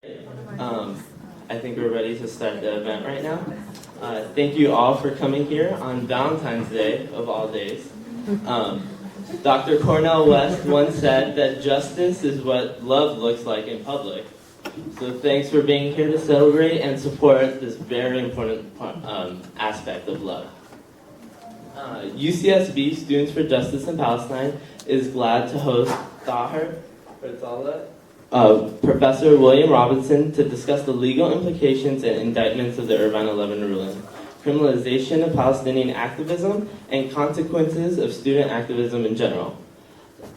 I think we're ready to start the event right now. Thank you all for coming here on Valentine's Day, of all days. Dr. Cornel West once said that justice is what love looks like in public. So thanks for being here to celebrate and support this very important aspect of love. UCSB Students for Justice in Palestine is glad to host Taher Herzallah, Professor William Robinson, to discuss the legal implications and indictments of the Irvine 11 ruling, criminalization of Palestinian activism, and consequences of student activism in general.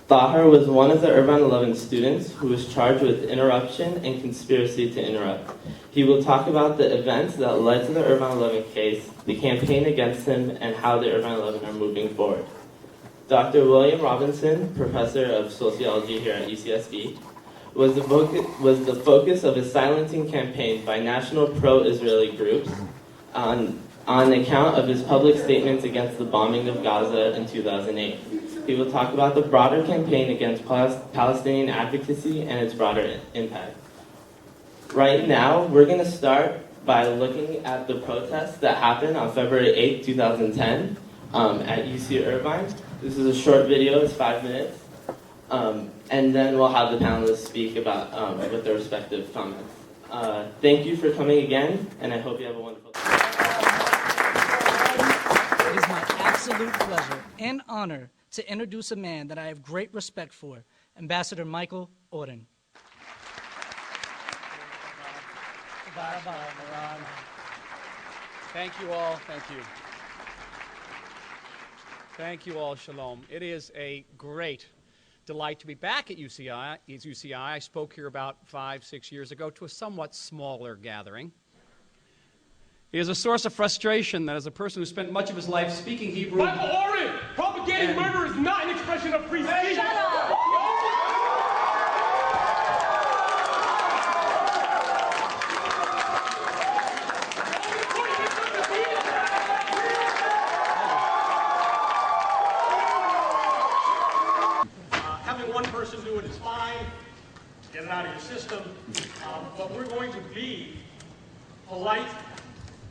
Taher was one of the Irvine 11 students who was charged with interruption and conspiracy to interrupt. He will talk about the events that led to the Irvine 11 case, the campaign against him, and how the Irvine 11 are moving forward. Dr. William Robinson, professor of sociology here at UCSB, was the focus of a silencing campaign by national pro-Israeli groups on account of his public statements against the bombing of Gaza in 2008. He will talk about the broader campaign against Palestinian advocacy and its broader impact. Right now, we're going to start by looking at the protests that happened on February 8, 2010 at UC Irvine. This is a short video, it's 5 minutes. And then we'll have the panelists speak about with their respective comments. Thank you for coming again, and I hope you have a wonderful day. It is my absolute pleasure and honor to introduce a man that I have great respect for, Ambassador Michael Auden. Thank you all. Thank you. Thank you all. Shalom. It is a great delight to be back at UCI. I spoke here about 5-6 years ago to a somewhat smaller gathering. It is a source of frustration that as a person who spent much of his life speaking Hebrew... Michael Auden! Propagating murder is not an expression of free speech! Shut up! Having one person do it is fine. Get it out of your system. But we're going to be polite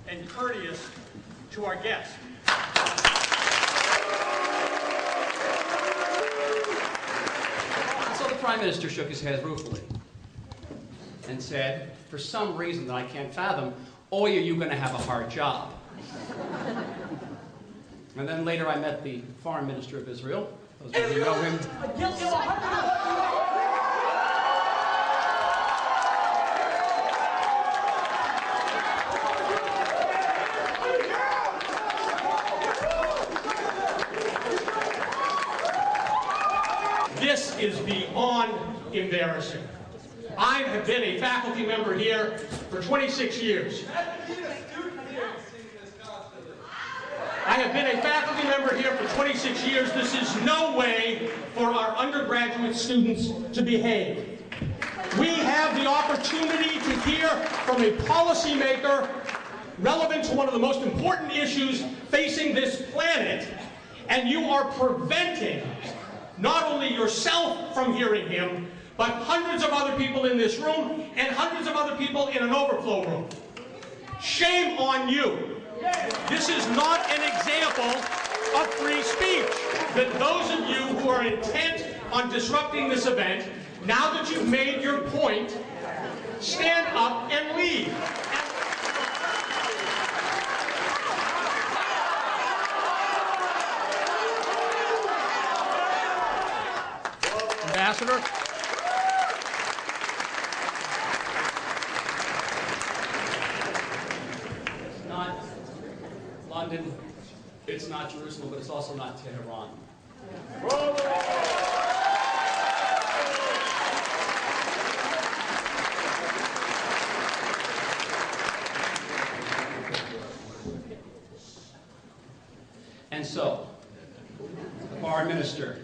and courteous to our guests. So the Prime Minister shook his head ruefully and said, for some reason that I can't fathom, are you going to have a hard job? And then later I met the Foreign Minister of Israel. Those of you who know him. This is beyond embarrassing. I have been a faculty member here for 26 years. I have been a faculty member here for 26 years. This is no way for our undergraduate students to behave. We have the opportunity to hear from a policymaker relevant to one of the most important issues facing this planet, and you are preventing not only yourself from hearing him, but hundreds of other people in this room and hundreds of other people in an overflow room. Shame on you. This is not an example of free speech. That those of you who are intent on disrupting this event, now that you've made your point, stand up and leave. Ambassador? It's not London, it's not Jerusalem, but it's also not Tehran. And so, the Foreign Minister,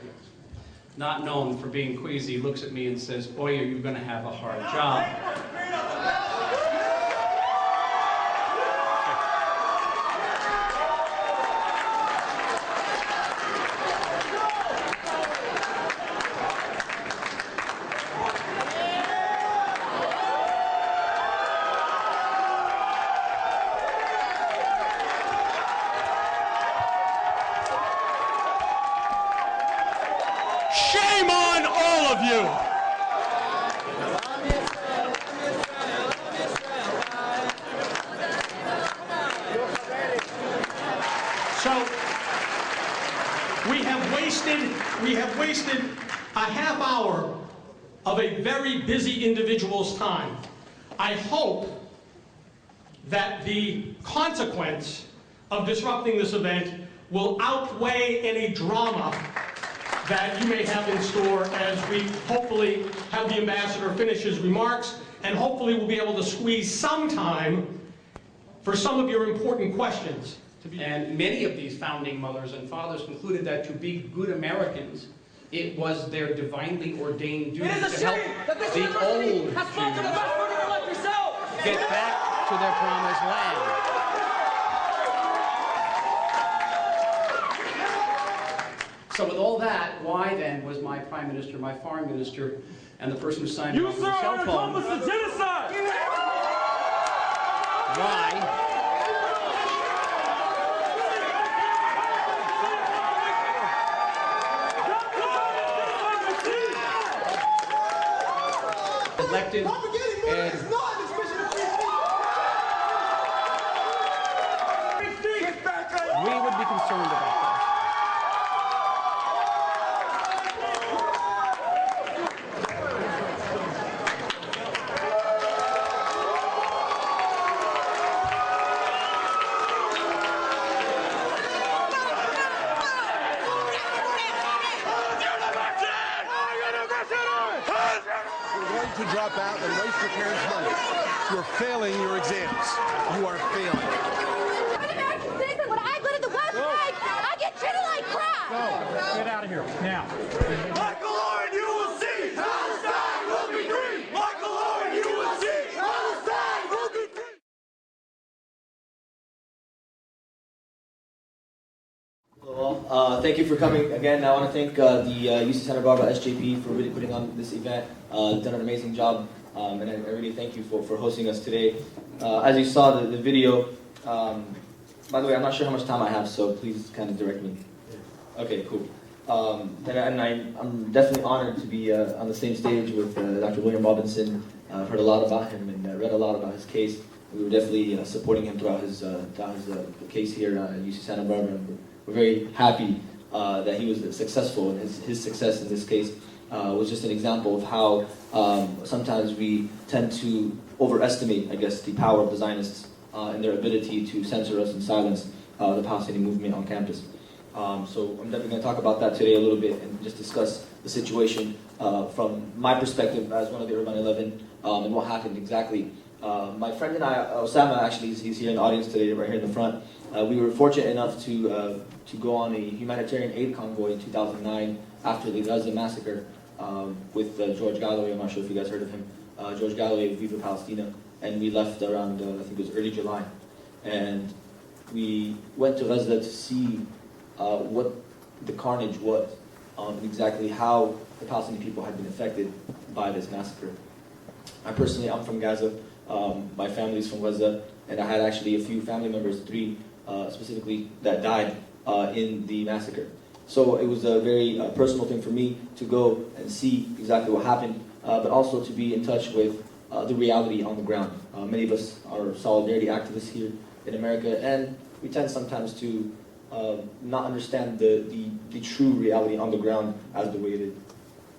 not known for being queasy, looks at me and says, boy, are you going to have a hard job. you. So we have wasted a half hour of a very busy individual's time. I hope that the consequence of disrupting this event will outweigh any drama that you may have in store as we hopefully have the ambassador finish his remarks, and hopefully we'll be able to squeeze some time for some of your important questions. And many of these founding mothers and fathers concluded that to be good Americans, it was their divinely ordained duty to help the old to get back to their promised land. So with all that, why then was my Prime Minister, my Foreign Minister, and the person who signed it on the cell phone? You, sir, are an accomplice to genocide! Why? Elected and we would be concerned about that. To drop out and waste your parents' money. You're failing your exams. You are failing. When I go to the website, I get treated like crap. Go. Get out of here. Now. Michael Oren, you will see. Palestine will be free. Michael Oren, you will see. Palestine will be free. Well, thank you for coming again. I want to thank the UC Santa Barbara SJP for really putting on this event. Done an amazing job, and I really thank you for hosting us today. As you saw the video, by the way, I'm not sure how much time I have, so please kind of direct me. Okay, cool. And I'm definitely honored to be on the same stage with Dr. William Robinson. I've heard a lot about him and read a lot about his case. We were definitely supporting him throughout his case here at UC Santa Barbara. And we're very happy that he was successful, and his success in this case was just an example of how sometimes we tend to overestimate, I guess, the power of the Zionists and their ability to censor us and silence the Palestinian movement on campus. So I'm definitely going to talk about that today a little bit and just discuss the situation from my perspective as one of the Irvine 11 and what happened exactly. My friend and I, Osama, actually, he's here in the audience today, right here in the front. We were fortunate enough to go on a humanitarian aid convoy in 2009 after the Gaza massacre with George Galloway. I'm not sure if you guys heard of him. George Galloway, Viva Palestina. And we left around, I think it was early July. And we went to Gaza to see what the carnage was, and exactly how the Palestinian people had been affected by this massacre. I'm from Gaza. My family's from Gaza, and I had actually a few family members, 3 specifically, that died in the massacre. So it was a very personal thing for me to go and see exactly what happened, but also to be in touch with the reality on the ground. Many of us are solidarity activists here in America, and we tend sometimes to not understand the true reality on the ground as the way it is.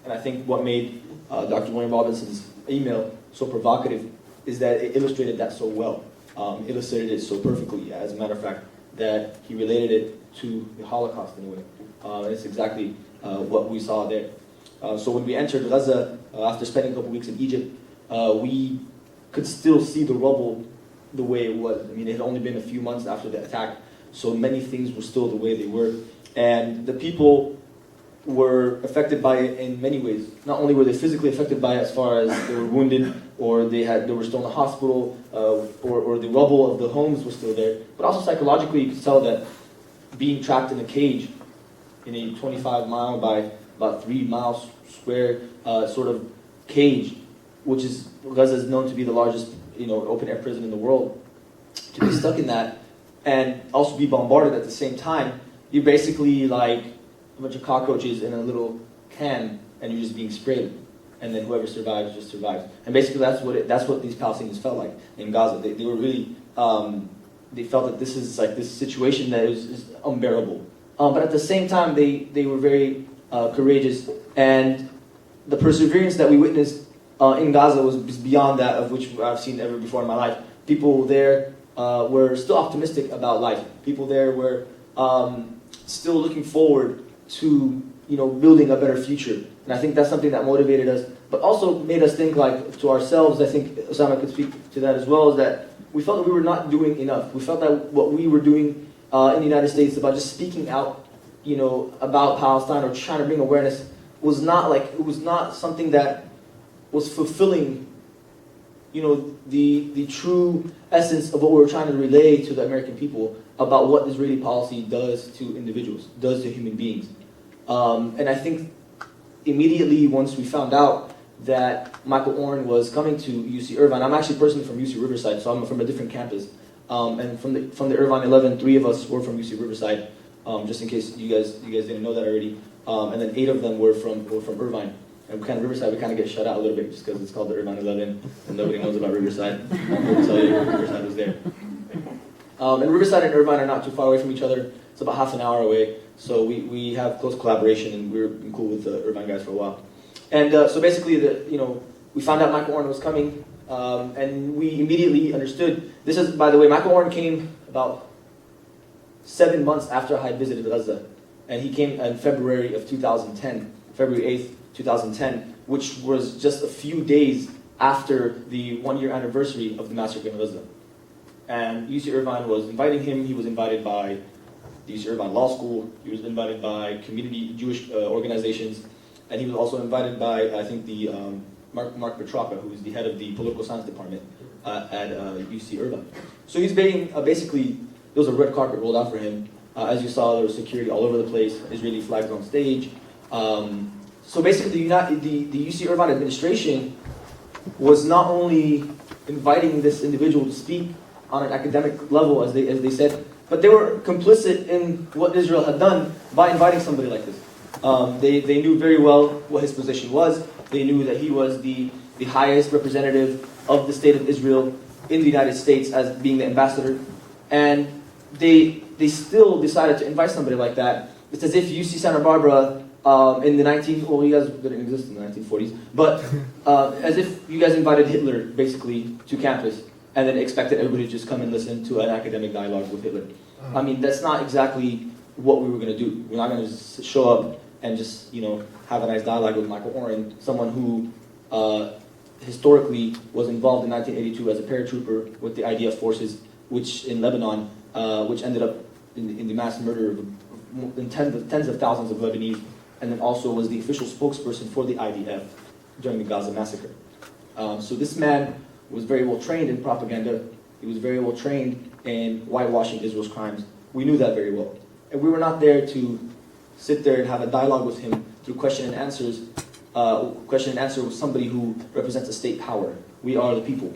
And I think what made Dr. William Robinson's email so provocative is that it illustrated that so well. Illustrated it so perfectly, as a matter of fact, that he related it to the Holocaust in a way. It's exactly what we saw there. So when we entered Gaza, after spending a couple weeks in Egypt, we could still see the rubble the way it was. I mean, it had only been a few months after the attack, so many things were still the way they were. And the people were affected by it in many ways. Not only were they physically affected by it as far as they were wounded, or they were still in the hospital, or the rubble of the homes was still there, but also psychologically you could tell that being trapped in a cage in a 25-mile by about 3 miles square sort of cage, which is, Gaza is known to be the largest open-air prison in the world, to be stuck in that and also be bombarded at the same time, you're basically like a bunch of cockroaches in a little can and you're just being sprayed, and then whoever survives just survives. And basically that's what these Palestinians felt like in Gaza. They were really they felt that this is like this situation that is unbearable. But at the same time, they were very courageous, and the perseverance that we witnessed in Gaza was beyond that of which I've seen ever before in my life. People there were still optimistic about life. People there were still looking forward to building a better future. And I think that's something that motivated us, but also made us think like to ourselves. I think Osama could speak to that as well, is that we felt that we were not doing enough. We felt that what we were doing in the United States about just speaking out, about Palestine or trying to bring awareness was not something that was fulfilling, the true essence of what we were trying to relay to the American people about what Israeli policy does to individuals, does to human beings. And I think immediately once we found out that Michael Oren was coming to UC Irvine, I'm actually personally from UC Riverside, so I'm from a different campus. And from the Irvine 11, 3 of us were from UC Riverside, just in case you guys didn't know that already. And then 8 of them were from Irvine. And Riverside, we kind of get shut out a little bit just because it's called the Irvine 11, and nobody knows about Riverside. I'm here to tell you, Riverside was there. And Riverside and Irvine are not too far away from each other. It's about half an hour away. So we have close collaboration, and we're cool with the Irvine guys for a while. And so basically, we found out Michael Oren was coming, and we immediately understood. This is, by the way, Michael Oren came about 7 months after I had visited Gaza, and he came in February of 2010, February 8th, 2010, which was just a few days after the 1-year anniversary of the massacre in Gaza. And UC Irvine was inviting him. He was invited by the UC Irvine Law School. He was invited by community Jewish organizations. And he was also invited by, I think, the Mark Petraka, who is the head of the political science department at UC Irvine. So he's being, basically, there was a red carpet rolled out for him. As you saw, there was security all over the place, Israeli flags on stage. So basically, the UC Irvine administration was not only inviting this individual to speak on an academic level, as they said, but they were complicit in what Israel had done by inviting somebody like this. They knew very well what his position was. They knew that he was the highest representative of the state of Israel in the United States as being the ambassador. And they still decided to invite somebody like that. It's as if UC Santa Barbara in the you guys didn't exist in the 1940s, but as if you guys invited Hitler basically to campus and then expected everybody to just come and listen to an academic dialogue with Hitler. I mean, that's not exactly what we were going to do. We're not going to just show up and just, have a nice dialogue with Michael Oren, someone who historically was involved in 1982 as a paratrooper with the IDF forces, which in Lebanon, which ended up in the mass murder of tens of thousands of Lebanese, and then also was the official spokesperson for the IDF during the Gaza massacre. So this man was very well trained in propaganda. He was very well trained in whitewashing Israel's crimes. We knew that very well. And we were not there to sit there and have a dialogue with him through question and answers. Question and answer with somebody who represents a state power. We are the people.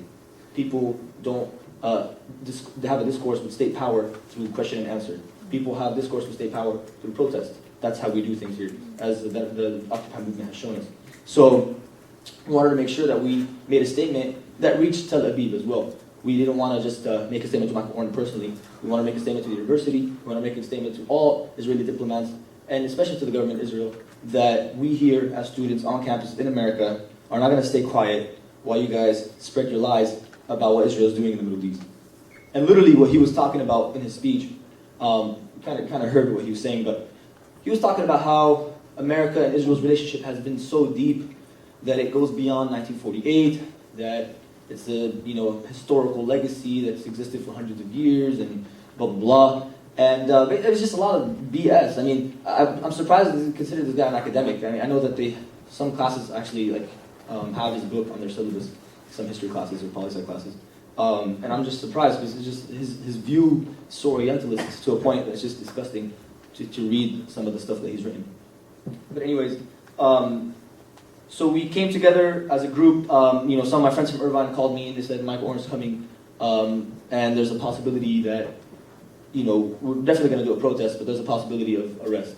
People don't have a discourse with state power through question and answer. People have discourse with state power through protest. That's how we do things here, as the Occupy movement has shown us. So we wanted to make sure that we made a statement that reached Tel Aviv as well. We didn't want to just make a statement to Michael Oren personally. We want to make a statement to the university. We want to make a statement to all Israeli diplomats, and especially to the government of Israel, that we here as students on campus in America are not going to stay quiet while you guys spread your lies about what Israel is doing in the Middle East. And literally what he was talking about in his speech, kind of heard what he was saying, but he was talking about how America and Israel's relationship has been so deep that it goes beyond 1948, that it's a historical legacy that's existed for hundreds of years, and blah, blah, blah. And it was just a lot of BS. I mean, I'm surprised to consider this guy an academic. I mean, I know that some classes actually have his book on their syllabus, some history classes or poli-sci classes. And I'm just surprised because it's just his view so orientalist to a point that's just disgusting to read some of the stuff that he's written. But anyways, so we came together as a group. Some of my friends from Irvine called me and they said Michael Oren's coming, and there's a possibility that we're definitely going to do a protest, but there's a possibility of arrest.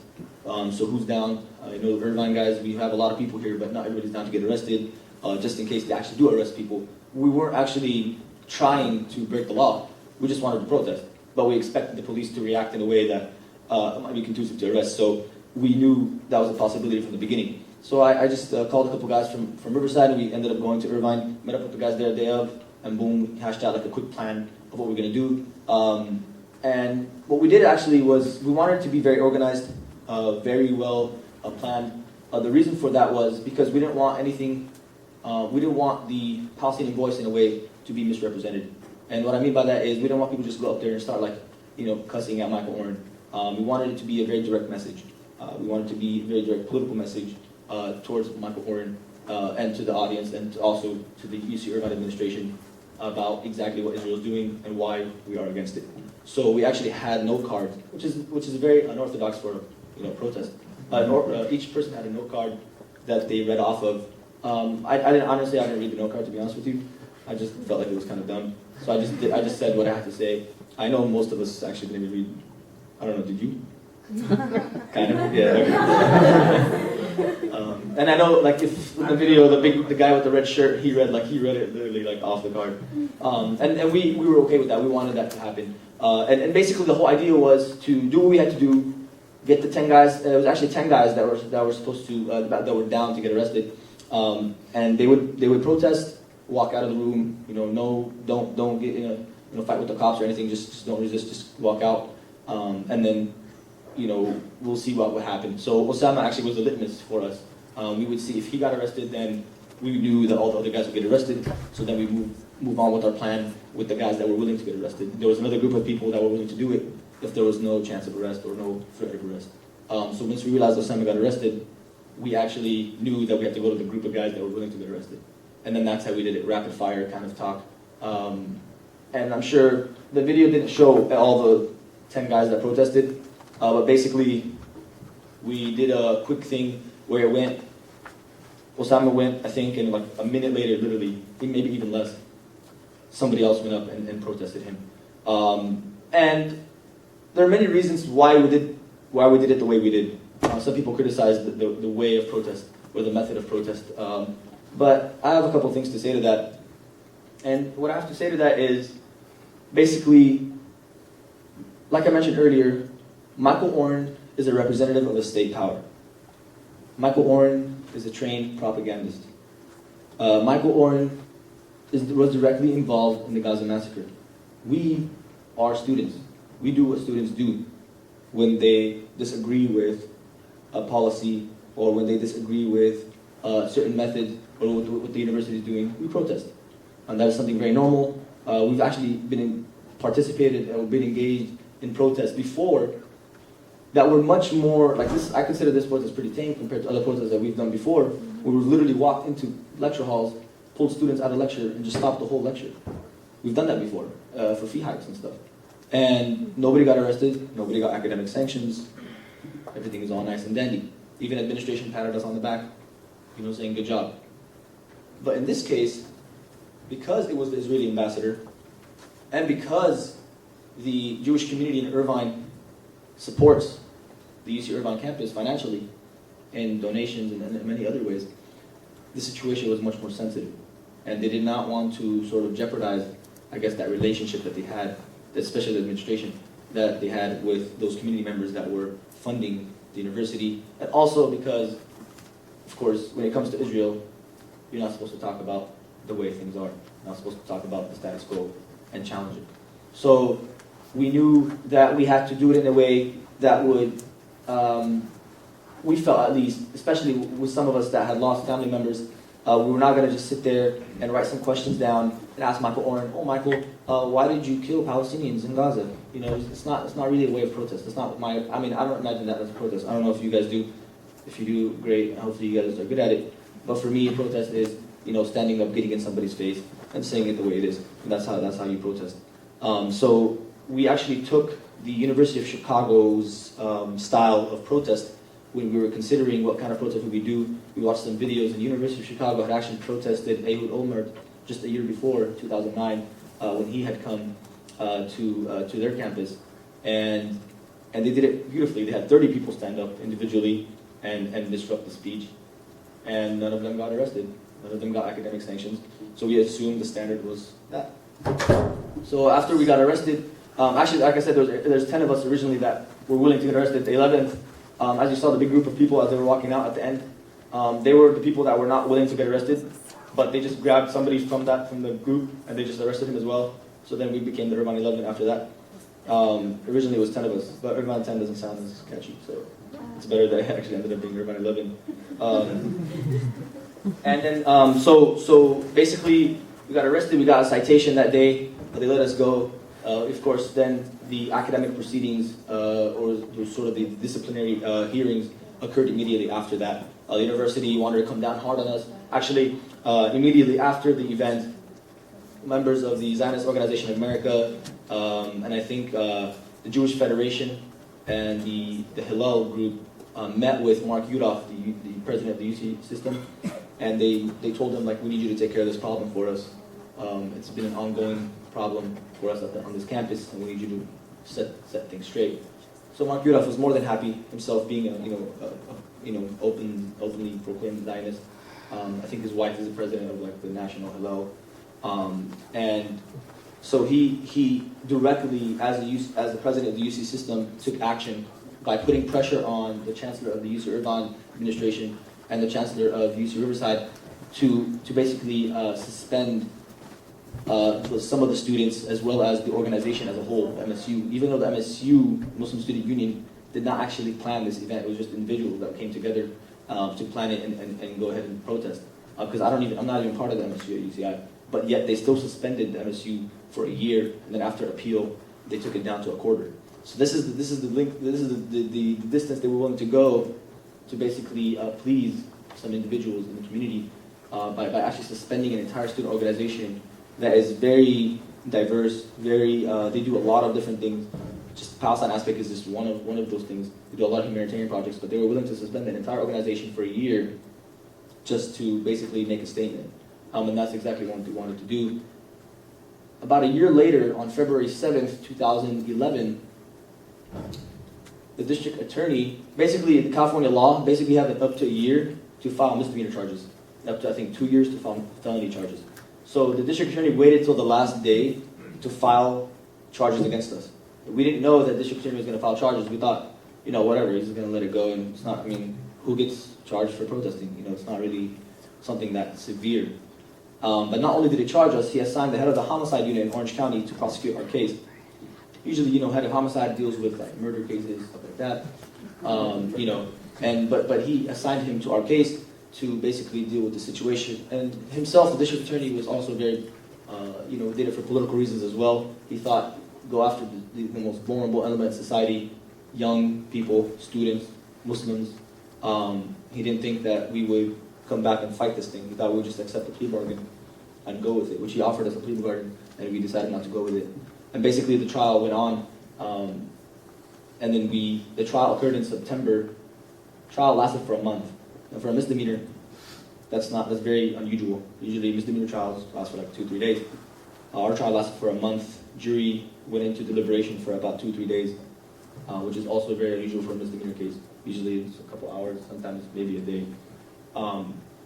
So who's down? I know Irvine guys, we have a lot of people here, but not everybody's down to get arrested, just in case they actually do arrest people. We weren't actually trying to break the law. We just wanted to protest. But we expected the police to react in a way that might be conducive to arrest. So we knew that was a possibility from the beginning. So I just called a couple guys from Riverside, and we ended up going to Irvine, met up with the guys there day of, and boom, hashed out like a quick plan of what we're going to do. And what we did actually was we wanted to be very organized, very well planned. The reason for that was because we didn't want anything, we didn't want the Palestinian voice in a way to be misrepresented. And what I mean by that is we didn't want people to just go up there and start like, cussing at Michael Oren. We wanted it to be a very direct message. We wanted it to be a very direct political message towards Michael Oren and to the audience and also to the UC Irvine administration about exactly what Israel is doing and why we are against it. So we actually had note cards, which is very unorthodox for protest. Each person had a note card that they read off of. I didn't read the note card, to be honest with you. I just felt like it was kind of dumb. So I just said what I had to say. I know most of us actually didn't even read. I don't know, did you? Kind of, yeah. Okay. And I know, like, if in the video, the guy with the red shirt, he read it literally like off the card. And we were okay with that. We wanted that to happen. And basically, the whole idea was to do what we had to do. Get the 10 guys. It was actually 10 guys that were supposed to that were down to get arrested. And they would protest, walk out of the room. Don't get in a fight with the cops or anything. Just don't resist. Just walk out. And then we'll see what would happen. So Osama actually was the litmus for us. We would see if he got arrested, then we knew that all the other guys would get arrested. So then we move on with our plan with the guys that were willing to get arrested. There was another group of people that were willing to do it if there was no chance of arrest or no threat of arrest. So once we realized Osama got arrested, we actually knew that we had to go to the group of guys that were willing to get arrested. And then that's how we did it, rapid fire kind of talk. And I'm sure the video didn't show all the 10 guys that protested, but basically we did a quick thing where it went, Osama went, I think, and like a minute later, literally, maybe even less, somebody else went up and protested him. And there are many reasons why we did it the way we did. Some people criticize the way of protest or the method of protest. But I have a couple things to say to that. And what I have to say to that is, basically, like I mentioned earlier, Michael Oren is a representative of a state power. Michael Oren is a trained propagandist. Michael Oren was directly involved in the Gaza massacre. We are students. We do what students do when they disagree with a policy or when they disagree with certain methods or what the university is doing. We protest. And that is something very normal. We've actually participated and been engaged in protests before that were much more like this. I consider this protest pretty tame compared to other protests that we've done before, where we literally walked into lecture halls, pulled students out of lecture, and just stopped the whole lecture. We've done that before for fee hikes and stuff. And nobody got arrested, nobody got academic sanctions, everything is all nice and dandy. Even administration patted us on the back, saying good job. But in this case, because it was the Israeli ambassador, and because the Jewish community in Irvine supports the UC Irvine campus financially, in donations and in many other ways, the situation was much more sensitive. And they did not want to sort of jeopardize, I guess, that relationship that they had, especially the administration, that they had with those community members that were funding the university. And also because, of course, when it comes to Israel, you're not supposed to talk about the way things are. You're not supposed to talk about the status quo and challenge it. So we knew that we had to do it in a way that would, we felt at least, especially with some of us that had lost family members, we were not going to just sit there and write some questions down and ask Michael Oren, oh Michael, why did you kill Palestinians in Gaza? It's not really a way of protest. It's not I don't imagine that as a protest. I don't know if you guys do. If you do, great. Hopefully you guys are good at it. But for me, a protest is, standing up, getting in somebody's face and saying it the way it is. And that's how you protest. So we actually took the University of Chicago's style of protest when we were considering what kind of protest would we do. We watched some videos, and the University of Chicago had actually protested Ehud Olmert just a year before, 2009, when he had come to their campus. And And they did it beautifully. They had 30 people stand up individually and disrupt the speech. And none of them got arrested. None of them got academic sanctions. So we assumed the standard was that. So after we got arrested, actually, like I said, there's 10 of us originally that were willing to get arrested. The 11th, as you saw the big group of people as they were walking out at the end, they were the people that were not willing to get arrested, but they just grabbed somebody from the group and they just arrested him as well. So then we became the Irvine 11 after that. Originally it was 10 of us, but Irvine 10 doesn't sound as catchy, so it's better that it actually ended up being Irvine 11. And then, so basically we got arrested, we got a citation that day, but they let us go. Of course, then the academic proceedings, or sort of the disciplinary hearings occurred immediately after that. The university wanted to come down hard on us. Actually, immediately after the event, members of the Zionist Organization of America, and I think the Jewish Federation and the Hillel group met with Mark Yudof, the president of the UC system, and they told him, like, we need you to take care of this problem for us. It's been an ongoing problem for us on this campus, and we need you to set things straight. So Mark Yudof was more than happy, himself being a openly proclaimed Zionist. I think his wife is the president of like the National Hillel, and so he directly, as the president of the UC system, took action by putting pressure on the chancellor of the UC Irvine administration and the chancellor of UC Riverside to basically suspend some of the students as well as the organization as a whole, MSU. Even though the MSU, Muslim Student Union, did not actually plan this event, it was just individuals that came together to plan it and go ahead and protest. Because I'm not even part of the MSU at UCI, but yet they still suspended the MSU for a year, and then after appeal, they took it down to a quarter. So this is the link. This is the distance they were willing to go to basically please some individuals in the community by actually suspending an entire student organization that is very diverse. They do a lot of different things. Just Palestine aspect is just one of those things. They do a lot of humanitarian projects, but they were willing to suspend an entire organization for a year just to basically make a statement. And that's exactly what they wanted to do. About a year later, on February 7th, 2011, the district attorney, basically the California law, basically have up to a year to file misdemeanor charges. Up to, I think, 2 years to file felony charges. So the district attorney waited till the last day to file charges against us. We didn't know that the district attorney was going to file charges. We thought, whatever, he's just going to let it go. And it's not, who gets charged for protesting? It's not really something that severe. But not only did he charge us, he assigned the head of the homicide unit in Orange County to prosecute our case. Usually, head of homicide deals with like murder cases, stuff like that. But he assigned him to our case to basically deal with the situation. And himself, the district attorney, was also very, did it for political reasons as well. He thought, go after the most vulnerable element in society, young people, students, Muslims. He didn't think that we would come back and fight this thing. He thought we would just accept the plea bargain and go with it, which he offered us a plea bargain, and we decided not to go with it. And basically the trial went on, and then the trial occurred in September. Trial lasted for a month. And for a misdemeanor, that's very unusual. Usually misdemeanor trials last for like 2-3 days. Our trial lasted for a month. Jury went into deliberation for about 2-3 days, which is also very unusual for a misdemeanor case. Usually it's a couple hours, sometimes maybe a day.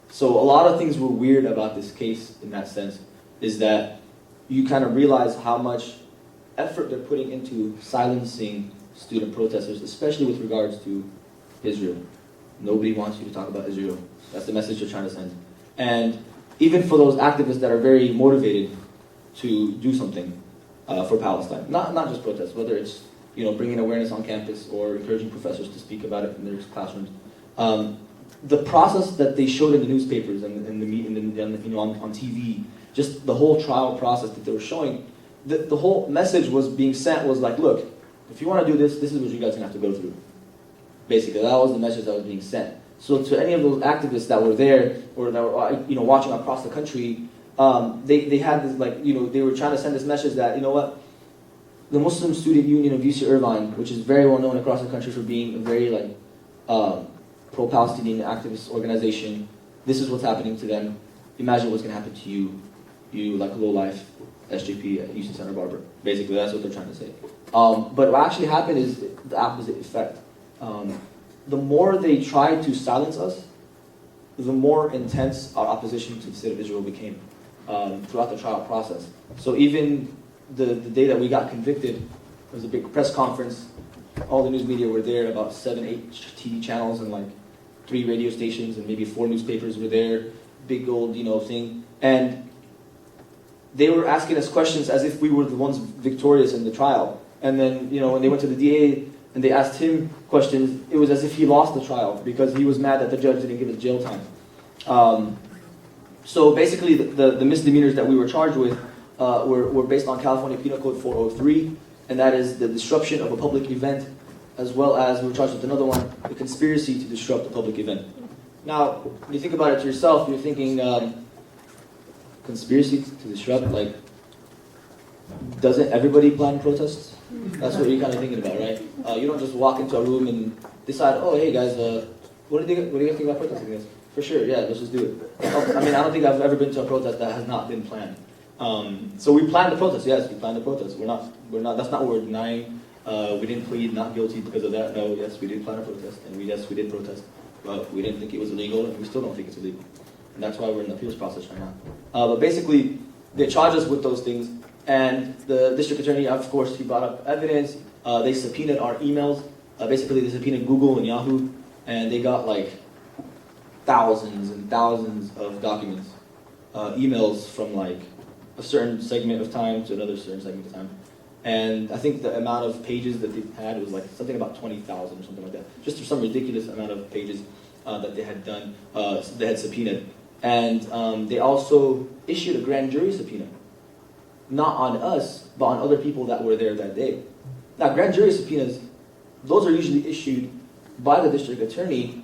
So a lot of things were weird about this case in that sense, is that you kind of realize how much effort they're putting into silencing student protesters, especially with regards to Israel. Nobody wants you to talk about Israel. That's the message they're trying to send. And even for those activists that are very motivated to do something for Palestine, not just protests, whether it's bringing awareness on campus or encouraging professors to speak about it in their classrooms. The process that they showed in the newspapers and on TV, just the whole trial process that they were showing, the whole message was being sent was like, look, if you want to do this, this is what you guys are going to have to go through. Basically, that was the message that was being sent. So to any of those activists that were there or that were watching across the country, they had this they were trying to send this message that the Muslim Student Union of UC Irvine, which is very well known across the country for being a very pro-Palestinian activist organization, this is what's happening to them. Imagine what's going to happen to you, low life SJP at UC Santa Barbara. Basically, that's what they're trying to say. But what actually happened is the opposite effect. The more they tried to silence us, the more intense our opposition to the state of Israel became throughout the trial process. So even the day that we got convicted, there was a big press conference. All the news media were there, about 7, 8 TV channels and like 3 radio stations and maybe 4 newspapers were there. Big old, thing. And they were asking us questions as if we were the ones victorious in the trial. And then, when they went to the DA and they asked him questions, it was as if he lost the trial because he was mad that the judge didn't give us jail time. So basically, the misdemeanors that we were charged with were based on California Penal Code 403, and that is the disruption of a public event, as well as we were charged with another one, the conspiracy to disrupt a public event. Now, when you think about it to yourself, you're thinking, conspiracy to disrupt, like, doesn't everybody plan protests? That's what you're kind of thinking about, right? You don't just walk into a room and decide, oh, hey guys, what do you guys think about protesting this? For sure, yeah, let's just do it. I don't think I've ever been to a protest that has not been planned. So we planned the protest, yes, we planned the protest. We're not, that's not what we're denying. We didn't plead not guilty because of that. No, yes, we did plan a protest, and yes, we did protest. But we didn't think it was illegal, and we still don't think it's illegal. And that's why we're in the appeals process right now. But basically, they charged us with those things, and the district attorney, of course, he brought up evidence. They subpoenaed our emails. Basically, they subpoenaed Google and Yahoo, and they got like thousands and thousands of documents, emails from like a certain segment of time to another certain segment of time. And I think the amount of pages that they had was like something about 20,000 or something like that. Just for some ridiculous amount of pages that they had done, they had subpoenaed. And they also issued a grand jury subpoena. Not on us, but on other people that were there that day. Now, grand jury subpoenas, those are usually issued by the district attorney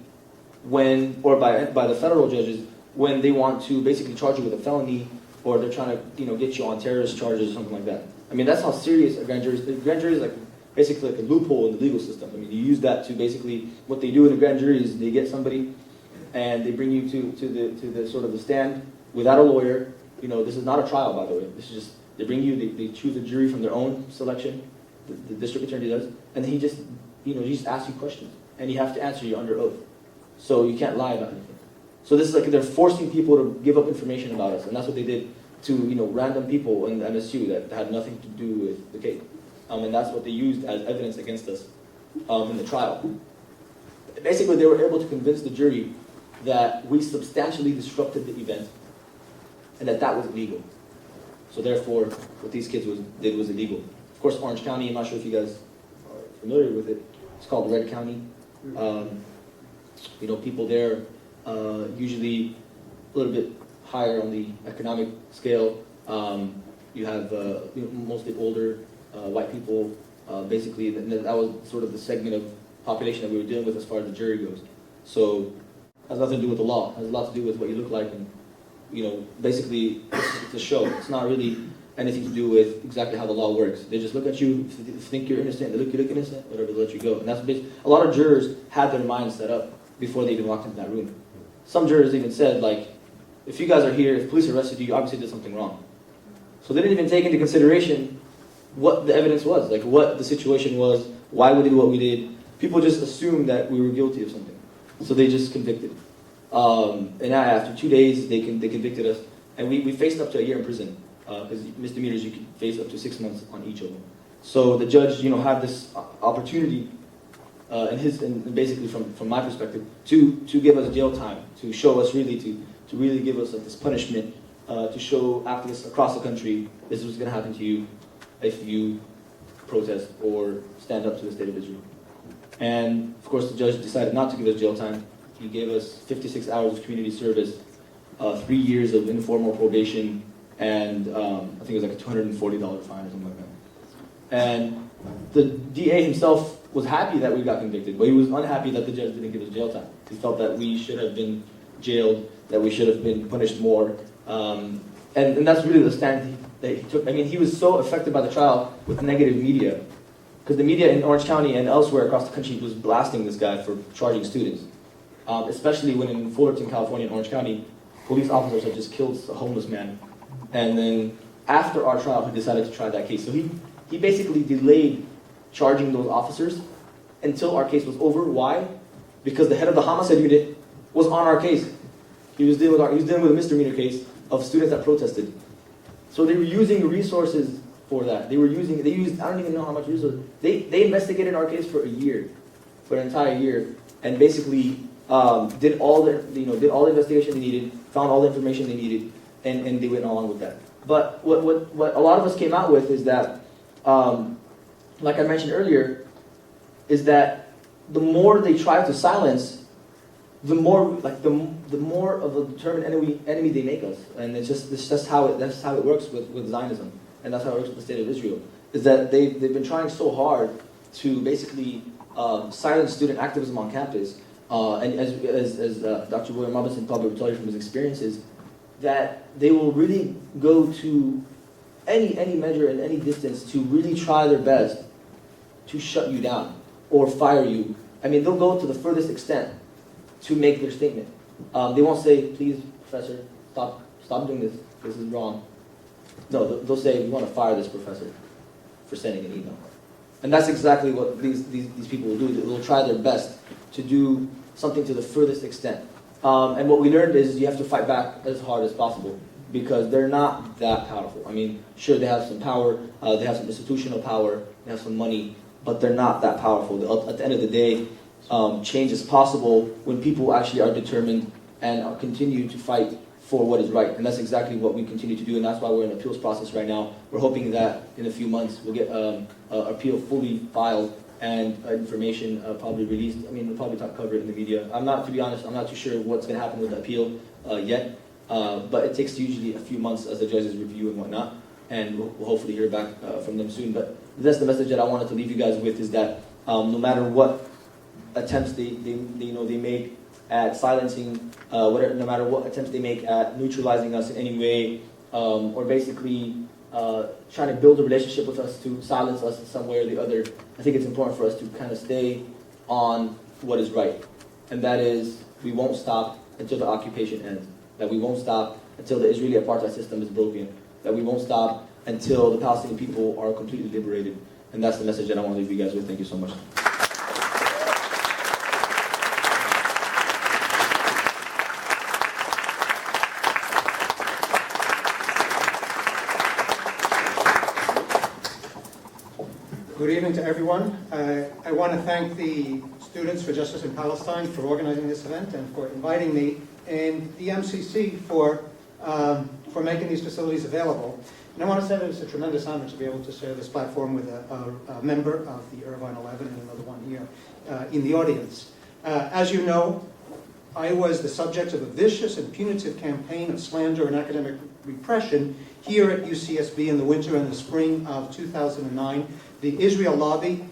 or by the federal judges when they want to basically charge you with a felony, or they're trying to get you on terrorist charges or something like that. I mean, that's how serious a grand jury is. The grand jury is like basically like a loophole in the legal system. I mean, you use that to basically, what they do in a grand jury is they get somebody and they bring you to the sort of the stand without a lawyer. This is not a trial, by the way. This is just, they bring you, they choose a jury from their own selection, the district attorney does, and then he just asks you questions, and you have to answer you under oath. So you can't lie about anything. So this is like they're forcing people to give up information about us, and that's what they did to random people in MSU that had nothing to do with the case. And that's what they used as evidence against us in the trial. Basically, they were able to convince the jury that we substantially disrupted the event and that was illegal. So therefore, what these kids did was illegal. Of course, Orange County, I'm not sure if you guys are familiar with it, it's called Red County. People there usually a little bit higher on the economic scale. You have mostly older white people. Basically, that was sort of the segment of population that we were dealing with as far as the jury goes. So it has nothing to do with the law. It has a lot to do with what you look like, and basically it's a show. It's not really anything to do with exactly how the law works. They just look at you, if you think you're innocent, they look innocent, whatever, they let you go. And that's a lot of jurors had their minds set up before they even walked into that room. Some jurors even said, like, if you guys are here, if police arrested you, you obviously did something wrong. So they didn't even take into consideration what the evidence was, like what the situation was, why we did what we did. People just assumed that we were guilty of something. So they just convicted. And after 2 days, they convicted us. And we faced up to a year in prison. Because misdemeanors, you could face up to 6 months on each of them. So the judge, had this opportunity, and basically from my perspective, to give us jail time, to show us really, to really give us this punishment, to show activists across the country, this is what's going to happen to you if you protest or stand up to the state of Israel. And of course, the judge decided not to give us jail time. He gave us 56 hours of community service, 3 years of informal probation, and I think it was like a $240 fine or something like that. And the DA himself was happy that we got convicted, but he was unhappy that the judge didn't give us jail time. He felt that we should have been jailed, that we should have been punished more. And that's really the stand that he took. I mean, he was so affected by the trial with negative media, because the media in Orange County and elsewhere across the country was blasting this guy for charging students. Especially when in Fullerton, California, and Orange County, police officers had just killed a homeless man. And then after our trial, who decided to try that case. So he basically delayed charging those officers until our case was over. Why? Because the head of the homicide unit was on our case. He was dealing with a misdemeanor case of students that protested. So they were using resources for that. They used, I don't even know how much resources. They investigated our case for an entire year, and basically did all the investigation they needed, found all the information they needed, and they went along with that. But what a lot of us came out with is that, like I mentioned earlier, is that the more they try to silence, the more of a determined enemy they make us, and it's just how it works with Zionism, and that's how it works with the state of Israel. Is that they've been trying so hard to basically silence student activism on campus, and as Dr. William Robinson probably will tell you from his experiences, that they will really go to any measure and any distance to really try their best to shut you down or fire you. I mean, they'll go to the furthest extent to make their statement. They won't say, please, professor, stop doing this. This is wrong. No, they'll say, we want to fire this professor for sending an email. And that's exactly what these people will do. They'll try their best to do something to the furthest extent. And what we learned is you have to fight back as hard as possible, because they're not that powerful. I mean, sure, they have some power, they have some institutional power, they have some money, but they're not that powerful. At the end of the day, change is possible when people actually are determined and continue to fight for what is right. And that's exactly what we continue to do, and that's why we're in an appeals process right now. We're hoping that in a few months we'll get an appeal fully filed and information probably released. I mean, we'll probably cover it in the media. To be honest, I'm not too sure what's going to happen with the appeal yet, but it takes usually a few months as the judges review and whatnot, and we'll hopefully hear back from them soon. But that's the message that I wanted to leave you guys with, is that no matter what attempts they make at silencing, no matter what attempts they make at neutralizing us in any way, or basically trying to build a relationship with us to silence us in some way or the other, I think it's important for us to kind of stay on what is right. And that is, we won't stop until the occupation ends. That we won't stop until the Israeli apartheid system is broken. That we won't stop until the Palestinian people are completely liberated. And that's the message that I want to leave you guys with. Thank you so much. Good evening to everyone. I want to thank the Students for Justice in Palestine for organizing this event and for inviting me, and the MCC for making these facilities available. And I want to say that it's a tremendous honor to be able to share this platform with a member of the Irvine 11 and another one here in the audience. As you know, I was the subject of a vicious and punitive campaign of slander and academic repression here at UCSB in the winter and the spring of 2009. The Israel lobby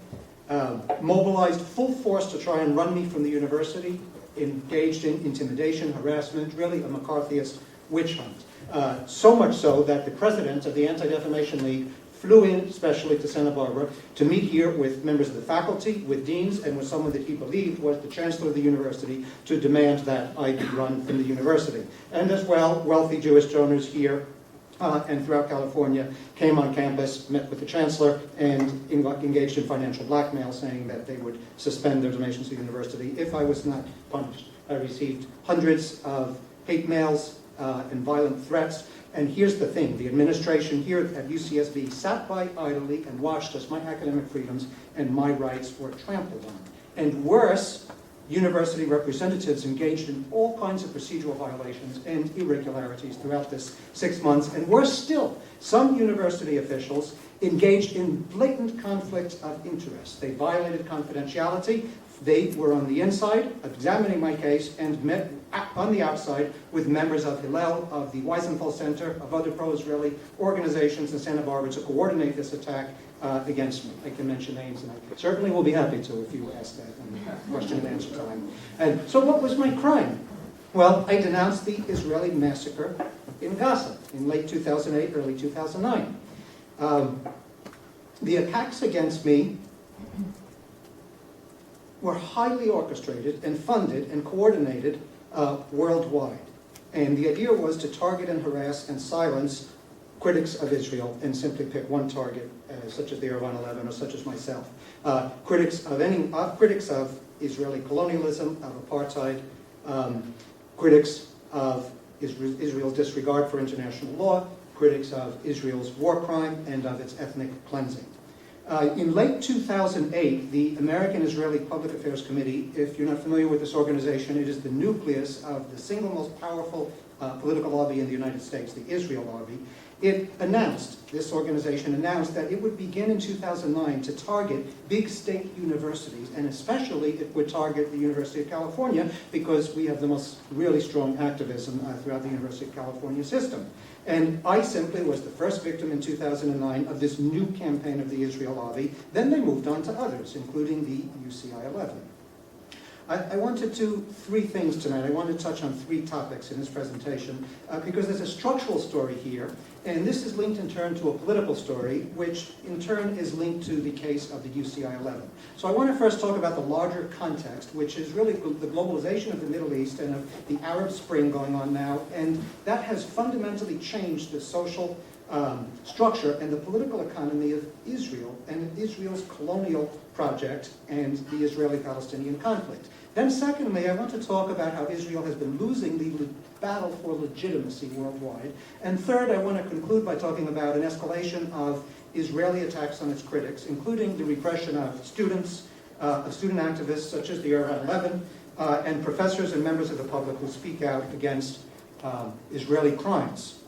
mobilized full force to try and run me from the university, engaged in intimidation, harassment, really a McCarthyist witch hunt. So much so that the president of the Anti-Defamation League flew in specially to Santa Barbara to meet here with members of the faculty, with deans, and with someone that he believed was the chancellor of the university to demand that I be run from the university. And as well, wealthy Jewish donors here and throughout California came on campus, met with the chancellor, and engaged in financial blackmail, saying that they would suspend their donations to the university if I was not punished. I received hundreds of hate mails and violent threats. And here's the thing, the administration here at UCSB sat by idly and watched as my academic freedoms and my rights were trampled on. And worse, university representatives engaged in all kinds of procedural violations and irregularities throughout this 6 months. And worse still, some university officials engaged in blatant conflicts of interest. They violated confidentiality. They were on the inside examining my case and met on the outside with members of Hillel, of the Wiesenthal Center, of other pro-Israeli organizations in Santa Barbara to coordinate this attack against me. I can mention names, and I certainly will be happy to if you ask that in question and answer time. And so what was my crime? Well, I denounced the Israeli massacre in Gaza in late 2008, early 2009. The attacks against me were highly orchestrated and funded and coordinated worldwide. And the idea was to target and harass and silence critics of Israel and simply pick one target, such as the Irvine 11 or such as myself. Critics of Israeli colonialism, of apartheid, critics of Israel's disregard for international law, critics of Israel's war crime, and of its ethnic cleansing. In late 2008, the American-Israeli Public Affairs Committee, if you're not familiar with this organization, it is the nucleus of the single most powerful political lobby in the United States, the Israel lobby. This organization announced that it would begin in 2009 to target big state universities, and especially it would target the University of California because we have the most really strong activism throughout the University of California system. And I simply was the first victim in 2009 of this new campaign of the Israel lobby. Then they moved on to others, including the UCI 11. I want to do three things tonight. I want to touch on three topics in this presentation because there's a structural story here, and this is linked in turn to a political story, which in turn is linked to the case of the UCI 11. So I want to first talk about the larger context, which is really the globalization of the Middle East and of the Arab Spring going on now, and that has fundamentally changed the social structure and the political economy of Israel and Israel's colonial project and the Israeli-Palestinian conflict. Then secondly, I want to talk about how Israel has been losing the battle for legitimacy worldwide. And third, I want to conclude by talking about an escalation of Israeli attacks on its critics, including the repression of students, of student activists such as the Irvine 11, and professors and members of the public who speak out against Israeli crimes.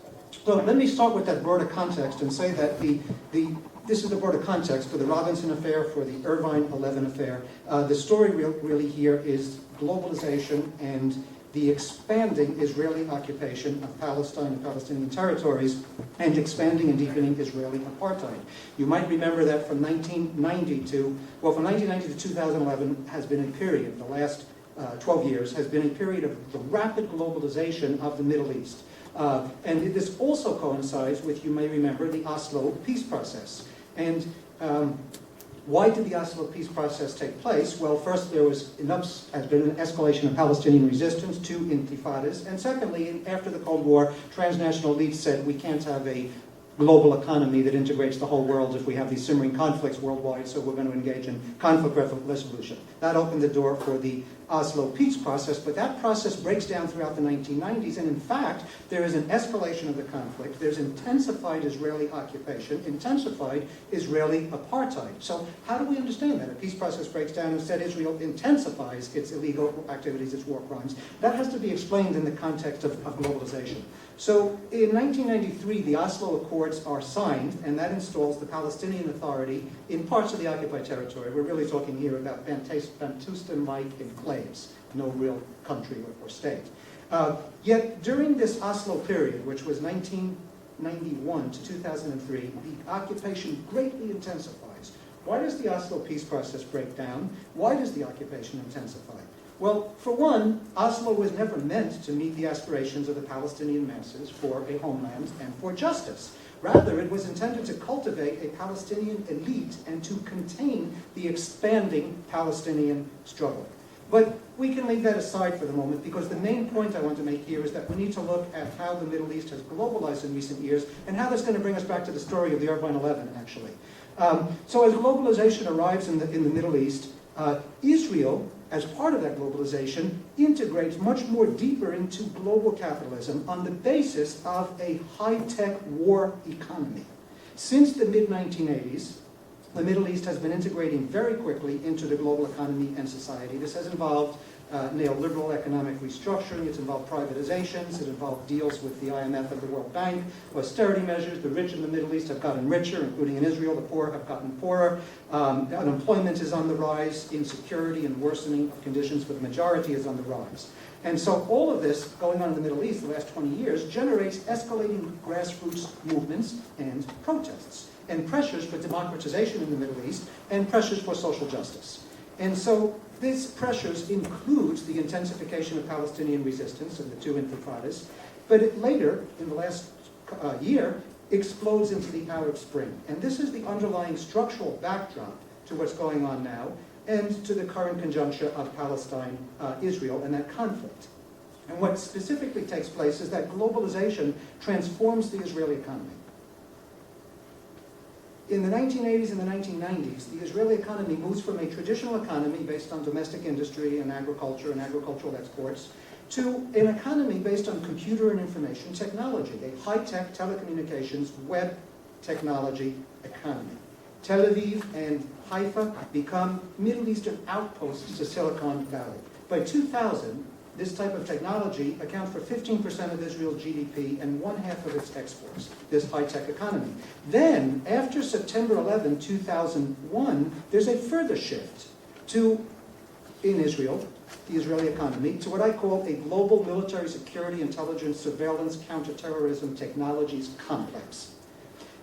So let me start with that broader context and say that this is the broader context for the Robinson affair, for the Irvine 11 affair. The story really here is globalization and the expanding Israeli occupation of Palestine and Palestinian territories and expanding and deepening Israeli apartheid. You might remember that from 1990 to 2011 has been a period, the last 12 years, has been a period of the rapid globalization of the Middle East. And this also coincides with, you may remember, the Oslo peace process. And why did the Oslo peace process take place? Well, first has been an escalation of Palestinian resistance, 2 intifadas, and secondly, after the Cold War, transnational elites said we can't have a global economy that integrates the whole world if we have these simmering conflicts worldwide, so we're going to engage in conflict resolution. That opened the door for the Oslo peace process, but that process breaks down throughout the 1990s, and in fact, there is an escalation of the conflict. There's intensified Israeli occupation, intensified Israeli apartheid. So how do we understand that? A peace process breaks down, instead Israel intensifies its illegal activities, its war crimes. That has to be explained in the context of globalization. So in 1993, the Oslo Accords are signed, and that installs the Palestinian Authority in parts of the occupied territory. We're really talking here about Bantustan-like enclaves, no real country or state. Yet during this Oslo period, which was 1991 to 2003, the occupation greatly intensifies. Why does the Oslo peace process break down? Why does the occupation intensify? Well, for one, Oslo was never meant to meet the aspirations of the Palestinian masses for a homeland and for justice. Rather, it was intended to cultivate a Palestinian elite and to contain the expanding Palestinian struggle. But we can leave that aside for the moment because the main point I want to make here is that we need to look at how the Middle East has globalized in recent years and how that's going to bring us back to the story of the Irvine 11, actually. So as globalization arrives in the Middle East, Israel, as part of that globalization, integrates much more deeper into global capitalism on the basis of a high-tech war economy. Since the mid-1980s, the Middle East has been integrating very quickly into the global economy and society. This has involved neoliberal economic restructuring, it's involved privatizations, it involved deals with the IMF and the World Bank, austerity measures. The rich in the Middle East have gotten richer, including in Israel. The poor have gotten poorer. Unemployment is on the rise. Insecurity and worsening of conditions for the majority is on the rise. And so all of this going on in the Middle East the last 20 years generates escalating grassroots movements and protests, and pressures for democratization in the Middle East, and pressures for social justice. And so these pressures includes the intensification of Palestinian resistance and the 2 intifadas, but it later, in the last year, explodes into the Arab Spring. And this is the underlying structural backdrop to what's going on now and to the current conjuncture of Palestine, Israel, and that conflict. And what specifically takes place is that globalization transforms the Israeli economy. In the 1980s and the 1990s, the Israeli economy moves from a traditional economy based on domestic industry and agricultural exports to an economy based on computer and information technology, a high-tech telecommunications, web technology economy. Tel Aviv and Haifa become Middle Eastern outposts to Silicon Valley. By 2000, this type of technology accounts for 15% of Israel's GDP and 1/2 of its exports, this high-tech economy. Then, after September 11, 2001, there's a further shift in Israel, the Israeli economy, to what I call a global military security, intelligence, surveillance, counterterrorism technologies complex.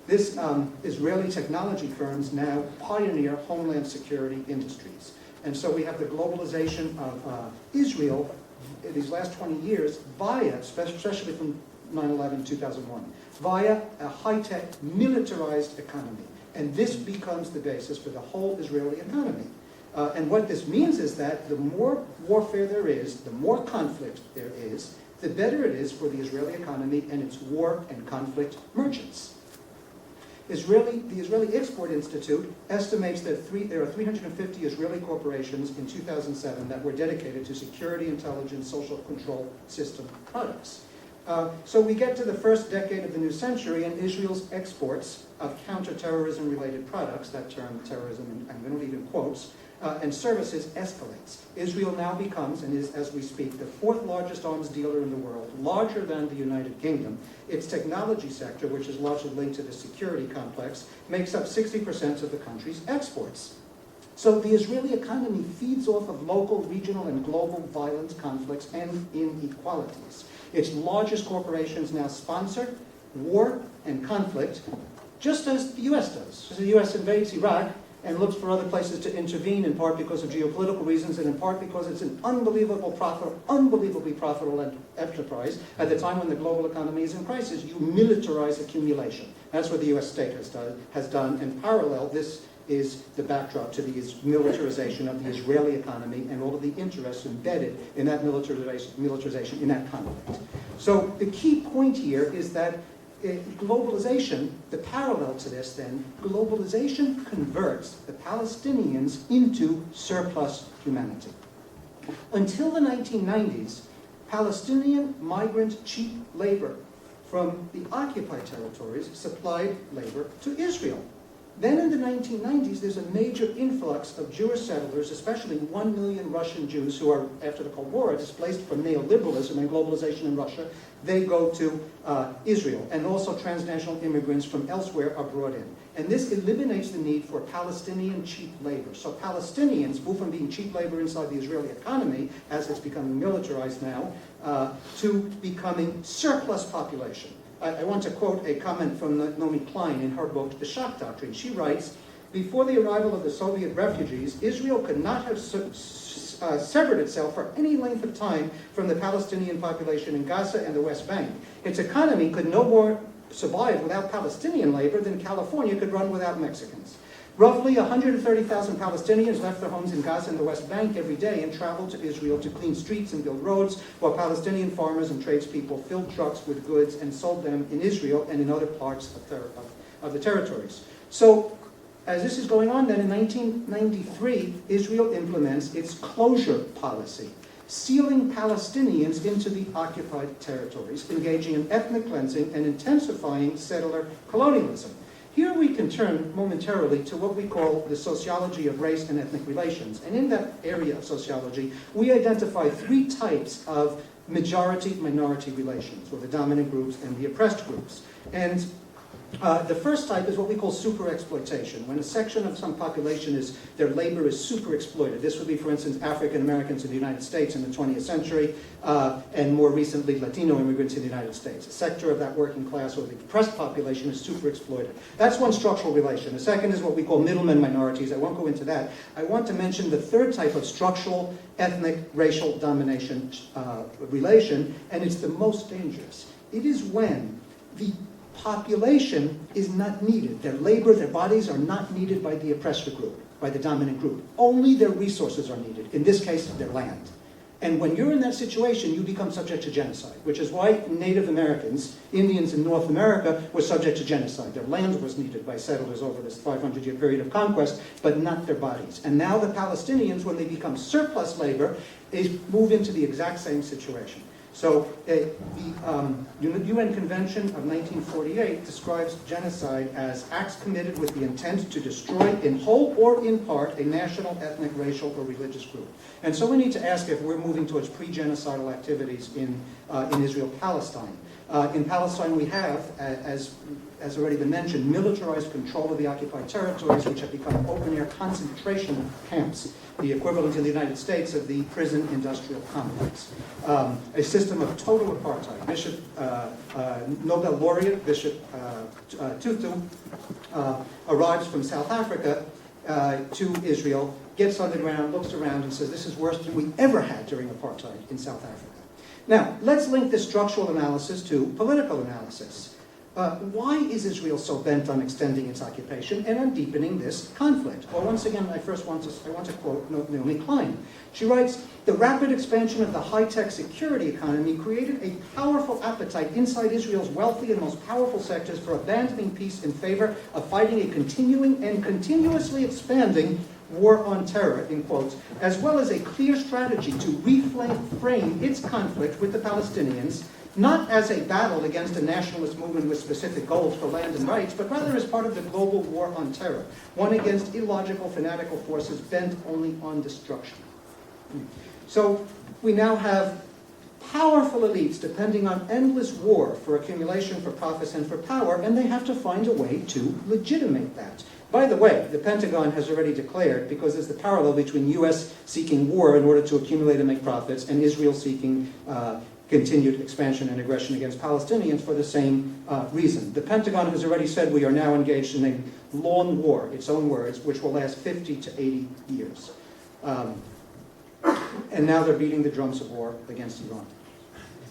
This Israeli technology firms now pioneer homeland security industries. And so we have the globalization of Israel in these last 20 years via, especially from 9/11, 2001, via a high-tech militarized economy. And this becomes the basis for the whole Israeli economy. And what this means is that the more warfare there is, the more conflict there is, the better it is for the Israeli economy and its war and conflict merchants. The Israeli Export Institute estimates that there are 350 Israeli corporations in 2007 that were dedicated to security, intelligence, social control system products. So we get to the first decade of the new century, and Israel's exports of counterterrorism related products, that term terrorism, I'm going to leave in quotes, and services escalates. Israel now becomes, and is as we speak, the 4th largest arms dealer in the world, larger than the United Kingdom. Its technology sector, which is largely linked to the security complex, makes up 60% of the country's exports. So the Israeli economy feeds off of local, regional, and global violence, conflicts, and inequalities. Its largest corporations now sponsor war and conflict, just as the U.S. does. So the U.S. invades Iraq and looks for other places to intervene, in part because of geopolitical reasons, and in part because it's an unbelievably profitable enterprise. At the time when the global economy is in crisis, you militarize accumulation. That's what the U.S. state has done, and parallel, this is the backdrop to the militarization of the Israeli economy and all of the interests embedded in that militarization in that conflict. So the key point here is that globalization, the parallel to this then, globalization converts the Palestinians into surplus humanity. Until the 1990s, Palestinian migrant cheap labor from the occupied territories supplied labor to Israel. Then in the 1990s, there's a major influx of Jewish settlers, especially 1 million Russian Jews who are, after the Cold War, displaced from neoliberalism and globalization in Russia. They go to Israel, and also transnational immigrants from elsewhere are brought in. And this eliminates the need for Palestinian cheap labor. So Palestinians move from being cheap labor inside the Israeli economy, as it's becoming militarized now, to becoming surplus population. I want to quote a comment from Naomi Klein in her book, The Shock Doctrine. She writes, "Before the arrival of the Soviet refugees, Israel could not have severed itself for any length of time from the Palestinian population in Gaza and the West Bank. Its economy could no more survive without Palestinian labor than California could run without Mexicans. Roughly 130,000 Palestinians left their homes in Gaza and the West Bank every day and traveled to Israel to clean streets and build roads, while Palestinian farmers and tradespeople filled trucks with goods and sold them in Israel and in other parts of the territories." So, as this is going on, then in 1993, Israel implements its closure policy, sealing Palestinians into the occupied territories, engaging in ethnic cleansing and intensifying settler colonialism. Here we can turn momentarily to what we call the sociology of race and ethnic relations. And in that area of sociology, we identify 3 types of majority-minority relations, or the dominant groups and the oppressed groups. And the first type is what we call super-exploitation, when a section of some population their labor is super-exploited. This would be, for instance, African Americans in the United States in the 20th century, and more recently, Latino immigrants in the United States. A sector of that working class or the oppressed population is super-exploited. That's one structural relation. The second is what we call middlemen minorities. I won't go into that. I want to mention the third type of structural, ethnic, racial domination relation, and it's the most dangerous. It is when the population is not needed. Their labor, their bodies are not needed by the oppressor group, by the dominant group. Only their resources are needed. In this case, their land. And when you're in that situation, you become subject to genocide, which is why Native Americans, Indians in North America, were subject to genocide. Their land was needed by settlers over this 500-year period of conquest, but not their bodies. And now the Palestinians, when they become surplus labor, move into the exact same situation. So the UN Convention of 1948 describes genocide as acts committed with the intent to destroy in whole or in part a national, ethnic, racial, or religious group. And so we need to ask if we're moving towards pre-genocidal activities in Israel-Palestine. In Palestine we have, as already been mentioned, militarized control of the occupied territories, which have become open-air concentration camps, the equivalent in the United States of the prison industrial complex. A system of total apartheid. Bishop, Nobel laureate Bishop Tutu arrives from South Africa to Israel, gets on the ground, looks around, and says, this is worse than we ever had during apartheid in South Africa. Now, let's link this structural analysis to political analysis. Why is Israel so bent on extending its occupation and on deepening this conflict? Well, once again, I want to quote Naomi Klein. She writes, the rapid expansion of the high-tech security economy created a powerful appetite inside Israel's wealthy and most powerful sectors for abandoning peace in favor of fighting a continuing and continuously expanding war on terror, in quotes, as well as a clear strategy to reframe its conflict with the Palestinians, not as a battle against a nationalist movement with specific goals for land and rights, but rather as part of the global war on terror, one against illogical, fanatical forces bent only on destruction. So we now have powerful elites depending on endless war for accumulation, for profits, and for power, and they have to find a way to legitimate that. By the way, the Pentagon has already declared, because there's the parallel between U.S. seeking war in order to accumulate and make profits, and Israel seeking continued expansion and aggression against Palestinians for the same reason. The Pentagon has already said we are now engaged in a long war, its own words, which will last 50 to 80 years. And now they're beating the drums of war against Iran.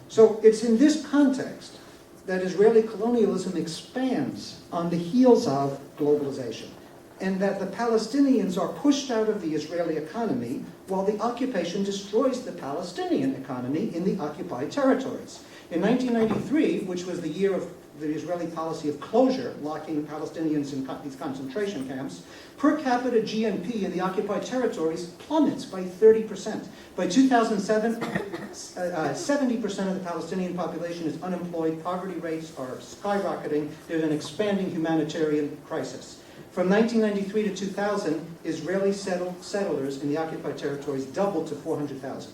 So it's in this context that Israeli colonialism expands on the heels of globalization, and that the Palestinians are pushed out of the Israeli economy while the occupation destroys the Palestinian economy in the occupied territories. In 1993, which was the year of the Israeli policy of closure, locking Palestinians in these concentration camps, per capita GNP in the occupied territories plummets by 30%. By 2007, 70% of the Palestinian population is unemployed, poverty rates are skyrocketing, there's an expanding humanitarian crisis. From 1993 to 2000, Israeli settlers in the occupied territories doubled to 400,000.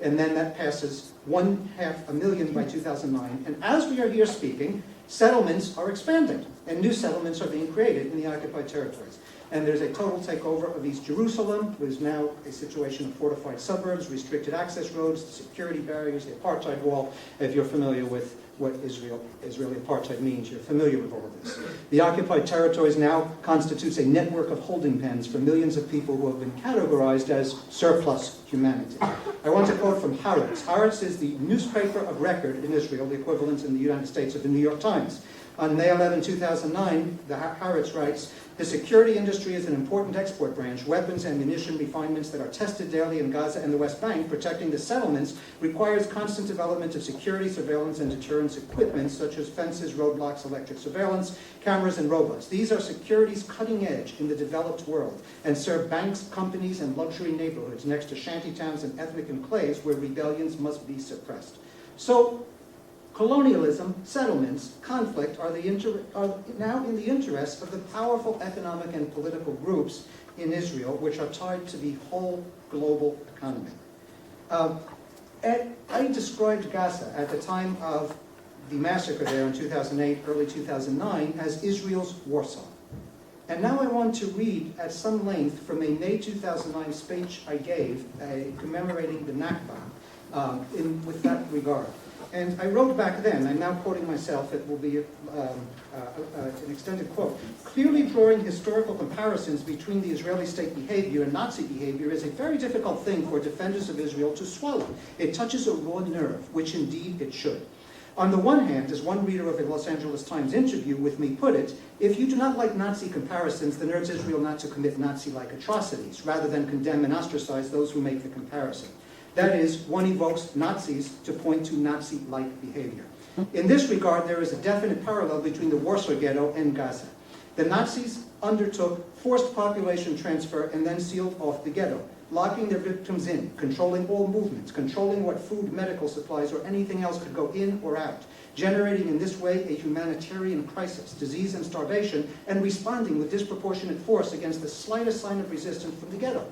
And then that passes 500,000 by 2009. And as we are here speaking, settlements are expanding, and new settlements are being created in the occupied territories. And there's a total takeover of East Jerusalem. There's now a situation of fortified suburbs, restricted access roads, the security barriers, the apartheid wall. If you're familiar with what Israeli apartheid means, you're familiar with all of this. The occupied territories now constitutes a network of holding pens for millions of people who have been categorized as surplus humanity. I want to quote from Haaretz. Haaretz is the newspaper of record in Israel, the equivalent in the United States of the New York Times. On May 11, 2009, the Haaretz writes, the security industry is an important export branch. Weapons and munition refinements that are tested daily in Gaza and the West Bank, protecting the settlements, requires constant development of security, surveillance, and deterrence equipment, such as fences, roadblocks, electric surveillance, cameras, and robots. These are security's cutting edge in the developed world and serve banks, companies, and luxury neighborhoods next to shantytowns and ethnic enclaves where rebellions must be suppressed. So, colonialism, settlements, conflict are now in the interest of the powerful economic and political groups in Israel, which are tied to the whole global economy. I described Gaza at the time of the massacre there in 2008, early 2009, as Israel's Warsaw. And now I want to read at some length from a May 2009 speech I gave commemorating the Nakba with that regard. And I wrote back then, I'm now quoting myself, it will be an extended quote. Clearly drawing historical comparisons between the Israeli state behavior and Nazi behavior is a very difficult thing for defenders of Israel to swallow. It touches a raw nerve, which indeed it should. On the one hand, as one reader of a Los Angeles Times interview with me put it, if you do not like Nazi comparisons, then urge Israel not to commit Nazi-like atrocities, rather than condemn and ostracize those who make the comparison. That is, one evokes Nazis to point to Nazi-like behavior. In this regard, there is a definite parallel between the Warsaw Ghetto and Gaza. The Nazis undertook forced population transfer and then sealed off the ghetto, locking their victims in, controlling all movements, controlling what food, medical supplies, or anything else could go in or out, generating in this way a humanitarian crisis, disease and starvation, and responding with disproportionate force against the slightest sign of resistance from the ghetto.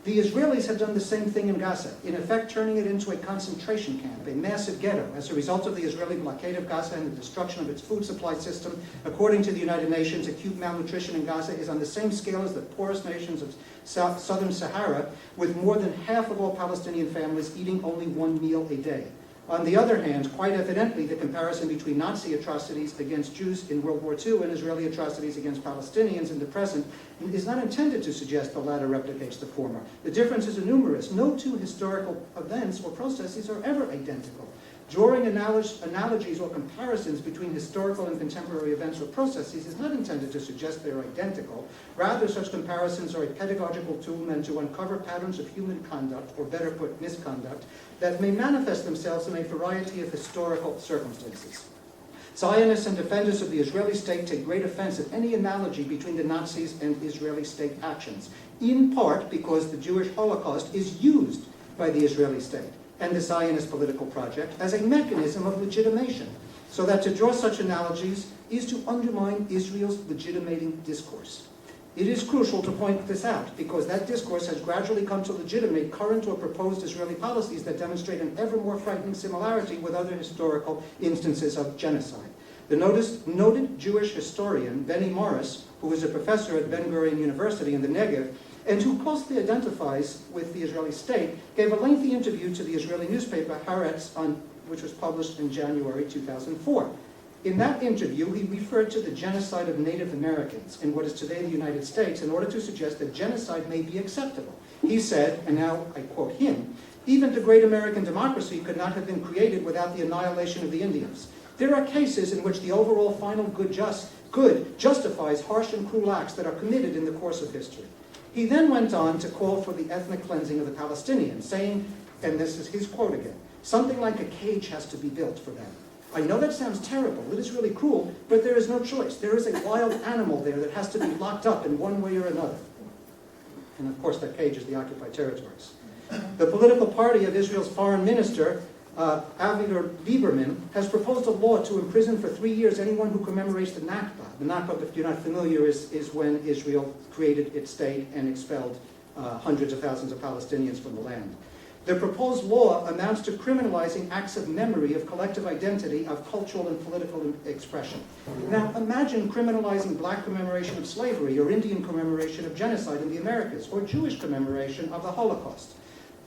The Israelis have done the same thing in Gaza, in effect turning it into a concentration camp, a massive ghetto, as a result of the Israeli blockade of Gaza and the destruction of its food supply system. According to the United Nations, acute malnutrition in Gaza is on the same scale as the poorest nations of southern Sahara, with more than half of all Palestinian families eating only one meal a day. On the other hand, quite evidently, the comparison between Nazi atrocities against Jews in World War II and Israeli atrocities against Palestinians in the present is not intended to suggest the latter replicates the former. The differences are numerous. No two historical events or processes are ever identical. Drawing analogies or comparisons between historical and contemporary events or processes is not intended to suggest they are identical. Rather, such comparisons are a pedagogical tool meant to uncover patterns of human conduct, or better put, misconduct, that may manifest themselves in a variety of historical circumstances. Zionists and defenders of the Israeli state take great offense at any analogy between the Nazis and Israeli state actions, in part because the Jewish Holocaust is used by the Israeli state and the Zionist political project as a mechanism of legitimation, so that to draw such analogies is to undermine Israel's legitimating discourse. It is crucial to point this out, because that discourse has gradually come to legitimate current or proposed Israeli policies that demonstrate an ever more frightening similarity with other historical instances of genocide. The noted Jewish historian Benny Morris, who is a professor at Ben-Gurion University in the Negev, and who closely identifies with the Israeli state, gave a lengthy interview to the Israeli newspaper Haaretz, which was published in January 2004. In that interview, he referred to the genocide of Native Americans in what is today the United States in order to suggest that genocide may be acceptable. He said, and now I quote him, "Even the great American democracy could not have been created without the annihilation of the Indians. There are cases in which the overall final good justifies harsh and cruel acts that are committed in the course of history." He then went on to call for the ethnic cleansing of the Palestinians, saying, and this is his quote again, "Something like a cage has to be built for them. I know that sounds terrible, it is really cruel, but there is no choice. There is a wild animal there that has to be locked up in one way or another." And of course that cage is the occupied territories. The political party of Israel's foreign minister, Avigdor Lieberman, has proposed a law to imprison for 3 years anyone who commemorates the Nakba. The Nakba, if you're not familiar, is when Israel created its state and expelled hundreds of thousands of Palestinians from the land. The proposed law amounts to criminalizing acts of memory, of collective identity, of cultural and political expression. Now imagine criminalizing black commemoration of slavery, or Indian commemoration of genocide in the Americas, or Jewish commemoration of the Holocaust.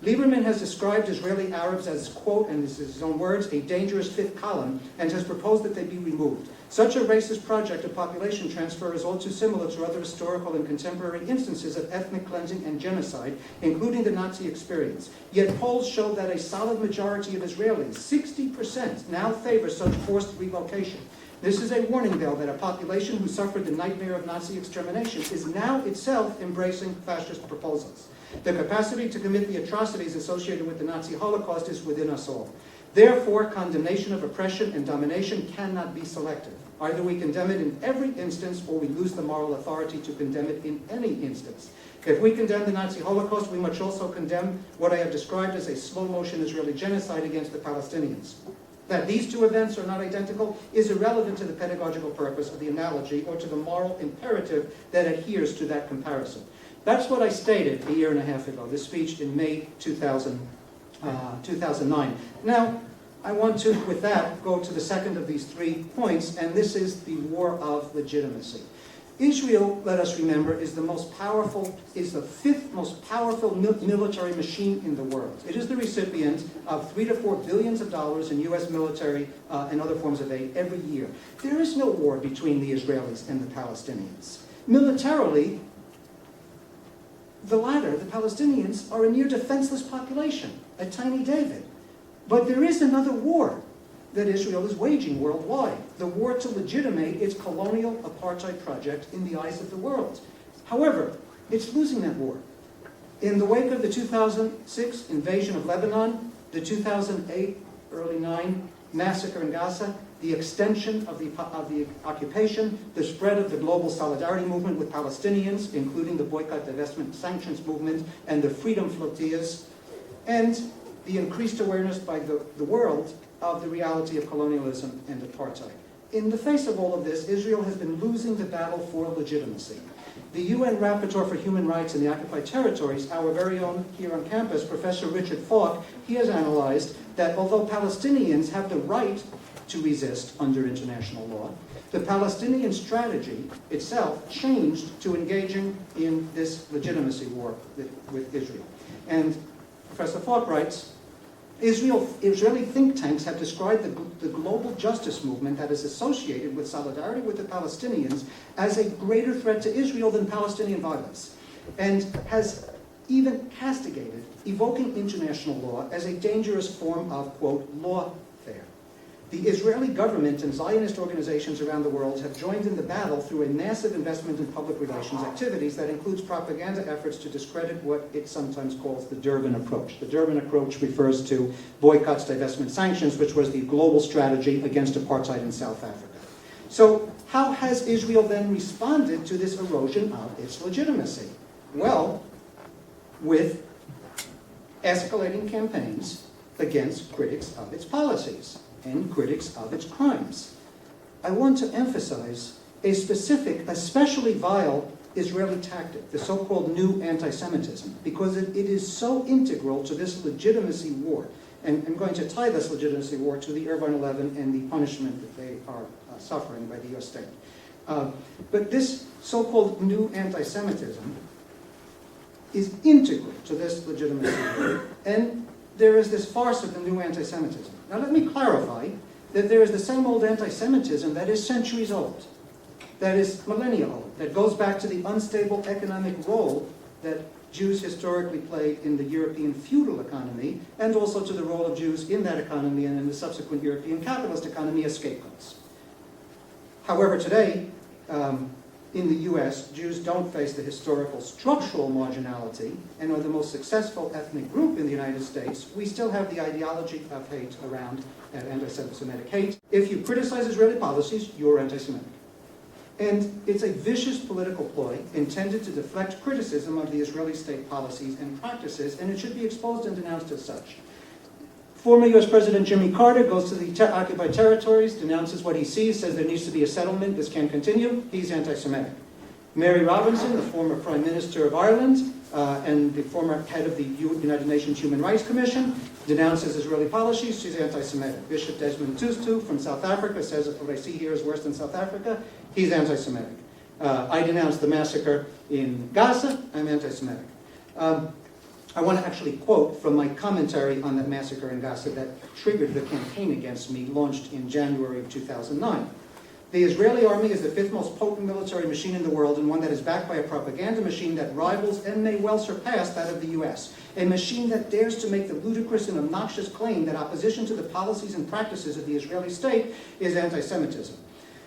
Lieberman has described Israeli Arabs as, quote, and this is his own words, "a dangerous fifth column," and has proposed that they be removed. Such a racist project of population transfer is all too similar to other historical and contemporary instances of ethnic cleansing and genocide, including the Nazi experience. Yet polls show that a solid majority of Israelis, 60%, now favor such forced relocation. This is a warning bell that a population who suffered the nightmare of Nazi extermination is now itself embracing fascist proposals. The capacity to commit the atrocities associated with the Nazi Holocaust is within us all. Therefore, condemnation of oppression and domination cannot be selective. Either we condemn it in every instance, or we lose the moral authority to condemn it in any instance. If we condemn the Nazi Holocaust, we must also condemn what I have described as a slow-motion Israeli genocide against the Palestinians. That these two events are not identical is irrelevant to the pedagogical purpose of the analogy or to the moral imperative that adheres to that comparison. That's what I stated a year and a half ago, this speech in May 2009. Now, I want to, with that, go to the second of these 3 points, and this is the war of legitimacy. Israel, let us remember, is the fifth most powerful military machine in the world. It is the recipient of $3 to $4 billion in U.S. military and other forms of aid every year. There is no war between the Israelis and the Palestinians. Militarily, the latter, the Palestinians, are a near defenseless population, a tiny David. But there is another war that Israel is waging worldwide, the war to legitimate its colonial apartheid project in the eyes of the world. However, it's losing that war. In the wake of the 2006 invasion of Lebanon, the 2008, early 9 massacre in Gaza, the extension of the occupation, the spread of the global solidarity movement with Palestinians, including the boycott, divestment, sanctions movement, and the freedom flotillas, and the increased awareness by the world of the reality of colonialism and apartheid. In the face of all of this, Israel has been losing the battle for legitimacy. The UN Rapporteur for Human Rights in the Occupied Territories, our very own here on campus, Professor Richard Falk, he has analyzed that although Palestinians have the right to resist under international law, the Palestinian strategy itself changed to engaging in this legitimacy war with Israel. And Professor Falk writes, Israeli think tanks have described the global justice movement that is associated with solidarity with the Palestinians as a greater threat to Israel than Palestinian violence, and has even castigated evoking international law as a dangerous form of, quote, lawfare. The Israeli government and Zionist organizations around the world have joined in the battle through a massive investment in public relations activities that includes propaganda efforts to discredit what it sometimes calls the Durban approach. The Durban approach refers to boycotts, divestment, sanctions, which was the global strategy against apartheid in South Africa. So how has Israel then responded to this erosion of its legitimacy? Well, with escalating campaigns against critics of its policies and critics of its crimes. I want to emphasize a specific, especially vile Israeli tactic, the so-called new anti-Semitism, because it is so integral to this legitimacy war. And I'm going to tie this legitimacy war to the Irvine 11 and the punishment that they are suffering by the US state. But this so-called new anti-Semitism is integral to this legitimacy war. And there is this farce of the new anti-Semitism. Now let me clarify that there is the same old anti-Semitism that is centuries old, that is millennia old, that goes back to the unstable economic role that Jews historically played in the European feudal economy, and also to the role of Jews in that economy and in the subsequent European capitalist economy as scapegoats. However, today, in the US, Jews don't face the historical structural marginality and are the most successful ethnic group in the United States. We still have the ideology of hate around anti-Semitic hate. If you criticize Israeli policies, you're anti-Semitic. And it's a vicious political ploy intended to deflect criticism of the Israeli state policies and practices, and it should be exposed and denounced as such. Former US President Jimmy Carter goes to the occupied territories, denounces what he sees, says there needs to be a settlement, this can't continue. He's anti-Semitic. Mary Robinson, the former Prime Minister of Ireland and the former head of the United Nations Human Rights Commission, denounces Israeli policies, she's anti-Semitic. Bishop Desmond Tutu from South Africa says what I see here is worse than South Africa, he's anti-Semitic. I denounce the massacre in Gaza, I'm anti-Semitic. I want to actually quote from my commentary on that massacre in Gaza that triggered the campaign against me, launched in January of 2009. The Israeli army is the fifth most potent military machine in the world, and one that is backed by a propaganda machine that rivals and may well surpass that of the US. A machine that dares to make the ludicrous and obnoxious claim that opposition to the policies and practices of the Israeli state is anti-Semitism.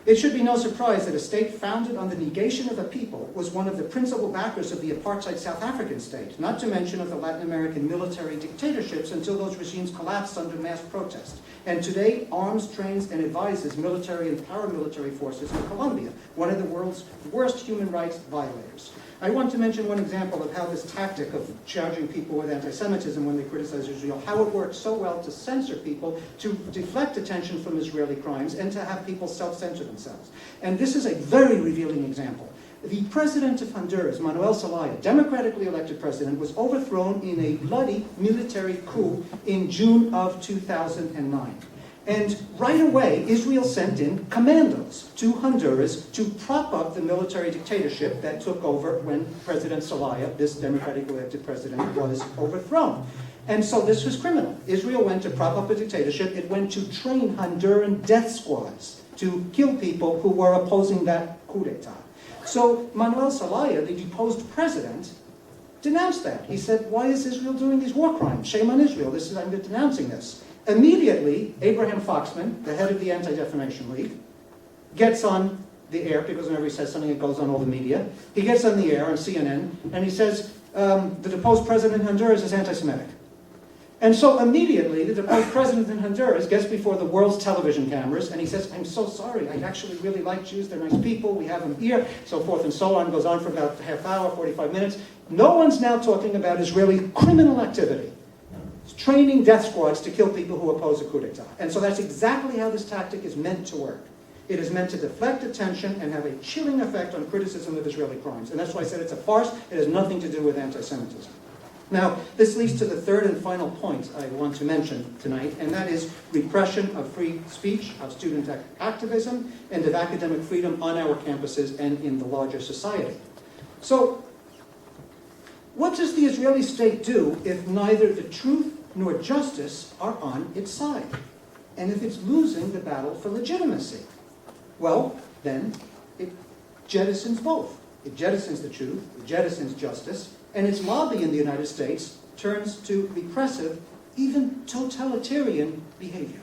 It should be no surprise that a state founded on the negation of a people was one of the principal backers of the apartheid South African state, not to mention of the Latin American military dictatorships until those regimes collapsed under mass protest. And today arms, trains, and advises military and paramilitary forces in Colombia, one of the world's worst human rights violators. I want to mention one example of how this tactic of charging people with anti-Semitism when they criticize Israel, how it works so well to censor people, to deflect attention from Israeli crimes, and to have people self-censor themselves. And this is a very revealing example. The president of Honduras, Manuel Zelaya, democratically elected president, was overthrown in a bloody military coup in June of 2009. And right away, Israel sent in commandos to Honduras to prop up the military dictatorship that took over when President Zelaya, this democratically elected president, was overthrown. And so this was criminal. Israel went to prop up a dictatorship. It went to train Honduran death squads to kill people who were opposing that coup d'etat. So Manuel Zelaya, the deposed president, denounced that. He said, why is Israel doing these war crimes? Shame on Israel. I'm denouncing this. Immediately, Abraham Foxman, the head of the Anti-Defamation League, gets on the air, because whenever he says something, it goes on all the media. He gets on the air on CNN, and he says, the deposed president in Honduras is anti-Semitic. And so immediately, the deposed president in Honduras gets before the world's television cameras, and he says, I'm so sorry, I actually really like Jews, they're nice people, we have them here, so forth and so on, goes on for about a half hour, 45 minutes. No one's now talking about Israeli criminal activity. It's training death squads to kill people who oppose a coup d'etat. And so that's exactly how this tactic is meant to work. It is meant to deflect attention and have a chilling effect on criticism of Israeli crimes. And that's why I said it's a farce. It has nothing to do with anti-Semitism. Now, this leads to the third and final point I want to mention tonight, and that is repression of free speech, of student activism, and of academic freedom on our campuses and in the larger society. So, what does the Israeli state do if neither the truth nor justice are on its side? And if it's losing the battle for legitimacy? Well, then, it jettisons both. It jettisons the truth, it jettisons justice, and its lobby in the United States turns to repressive, even totalitarian behavior.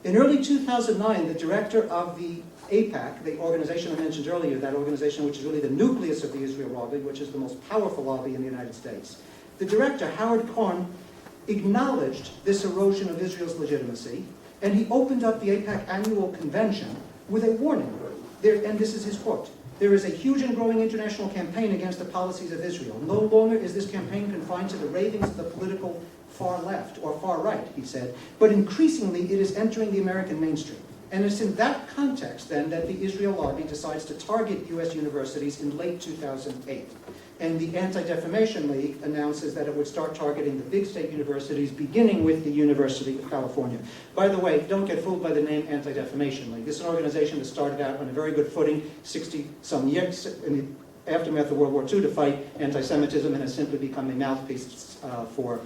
In early 2009, the director of the AIPAC, the organization I mentioned earlier, that organization which is really the nucleus of the Israel lobby, which is the most powerful lobby in the United States, the director, Howard Korn, acknowledged this erosion of Israel's legitimacy, and he opened up the AIPAC annual convention with a warning. And this is his quote. There is a huge and growing international campaign against the policies of Israel. No longer is this campaign confined to the ravings of the political far left or far right, he said, but increasingly it is entering the American mainstream. And it's in that context, then, that the Israel lobby decides to target U.S. universities in late 2008. And the Anti-Defamation League announces that it would start targeting the big state universities, beginning with the University of California. By the way, don't get fooled by the name Anti-Defamation League. This is an organization that started out on a very good footing 60-some years in the aftermath of World War II to fight anti-Semitism, and has simply become a mouthpiece for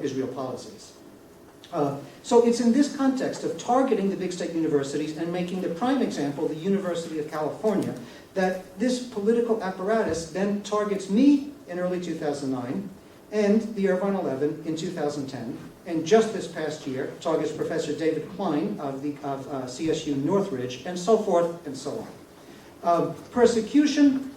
Israel policies. So it's in this context of targeting the big state universities and making the prime example the University of California that this political apparatus then targets me in early 2009 and the Irvine 11 in 2010, and just this past year targets Professor David Klein of CSU Northridge, and so forth and so on. Persecution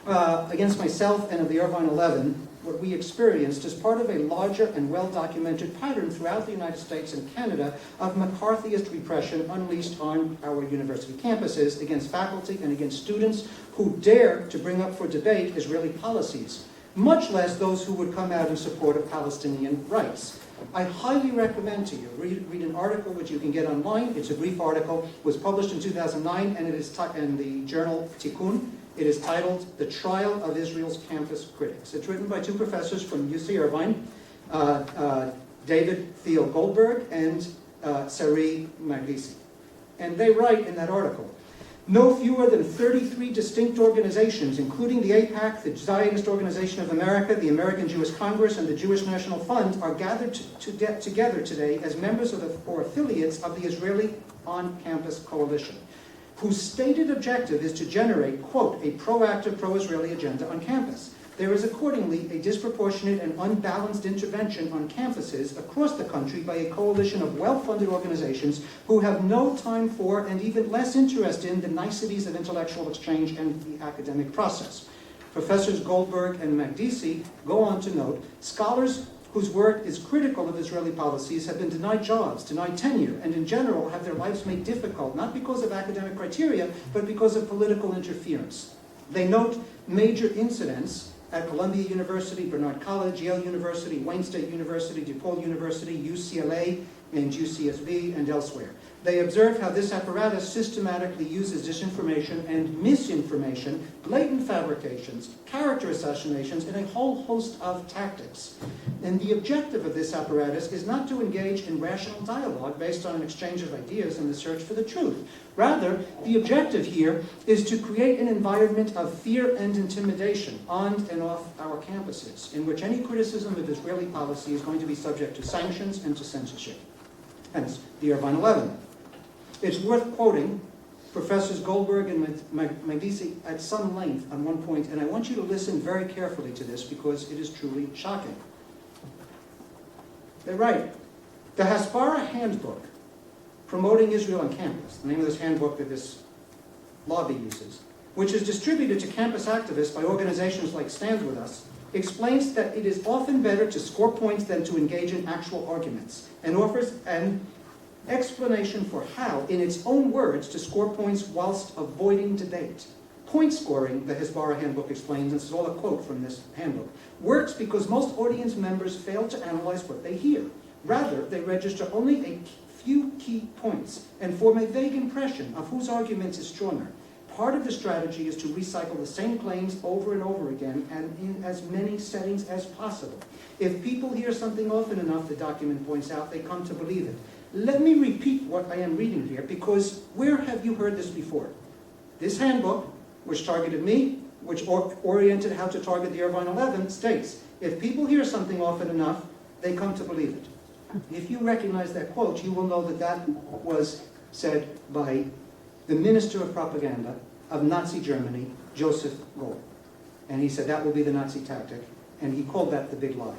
against myself and of the Irvine 11, what we experienced is part of a larger and well-documented pattern throughout the United States and Canada of McCarthyist repression unleashed on our university campuses against faculty and against students who dare to bring up for debate Israeli policies, much less those who would come out in support of Palestinian rights. I highly recommend to you, read an article which you can get online. It's a brief article, was published in 2009, and it is in the journal Tikkun. It is titled The Trial of Israel's Campus Critics. It's written by two professors from UC Irvine, David Thiel Goldberg and Sari Magdisi. And they write in that article, no fewer than 33 distinct organizations, including the AIPAC, the Zionist Organization of America, the American Jewish Congress, and the Jewish National Fund, are gathered together today as members of or affiliates of the Israeli On-Campus Coalition, whose stated objective is to generate, quote, a proactive pro-Israeli agenda on campus. There is accordingly a disproportionate and unbalanced intervention on campuses across the country by a coalition of well-funded organizations who have no time for and even less interest in the niceties of intellectual exchange and the academic process. Professors Goldberg and Magdisi go on to note, scholars whose work is critical of Israeli policies have been denied jobs, denied tenure, and in general have their lives made difficult, not because of academic criteria, but because of political interference. They note major incidents at Columbia University, Bernard College, Yale University, Wayne State University, DePaul University, UCLA, and UCSB, and elsewhere. They observe how this apparatus systematically uses disinformation and misinformation, blatant fabrications, character assassinations, and a whole host of tactics. And the objective of this apparatus is not to engage in rational dialogue based on an exchange of ideas and the search for the truth. Rather, the objective here is to create an environment of fear and intimidation on and off our campuses, in which any criticism of Israeli policy is going to be subject to sanctions and to censorship. Hence, the Irvine 11. It's worth quoting Professors Goldberg and Magdisi at some length on one point, and I want you to listen very carefully to this because it is truly shocking. They write, the Hasbara Handbook, Promoting Israel on Campus, the name of this handbook that this lobby uses, which is distributed to campus activists by organizations like Stand With Us, explains that it is often better to score points than to engage in actual arguments, and offers an explanation for how, in its own words, to score points whilst avoiding debate. Point scoring, the Hezbollah handbook explains, and this is all a quote from this handbook, works because most audience members fail to analyze what they hear. Rather, they register only a few key points and form a vague impression of whose argument is stronger. Part of the strategy is to recycle the same claims over and over again and in as many settings as possible. If people hear something often enough, the document points out, they come to believe it. Let me repeat what I am reading here, because where have you heard this before? This handbook, which targeted me, which oriented how to target the Irvine 11, states, if people hear something often enough, they come to believe it. If you recognize that quote, you will know that that was said by the Minister of Propaganda of Nazi Germany, Joseph Goebbels. And he said that will be the Nazi tactic, and he called that the big lie.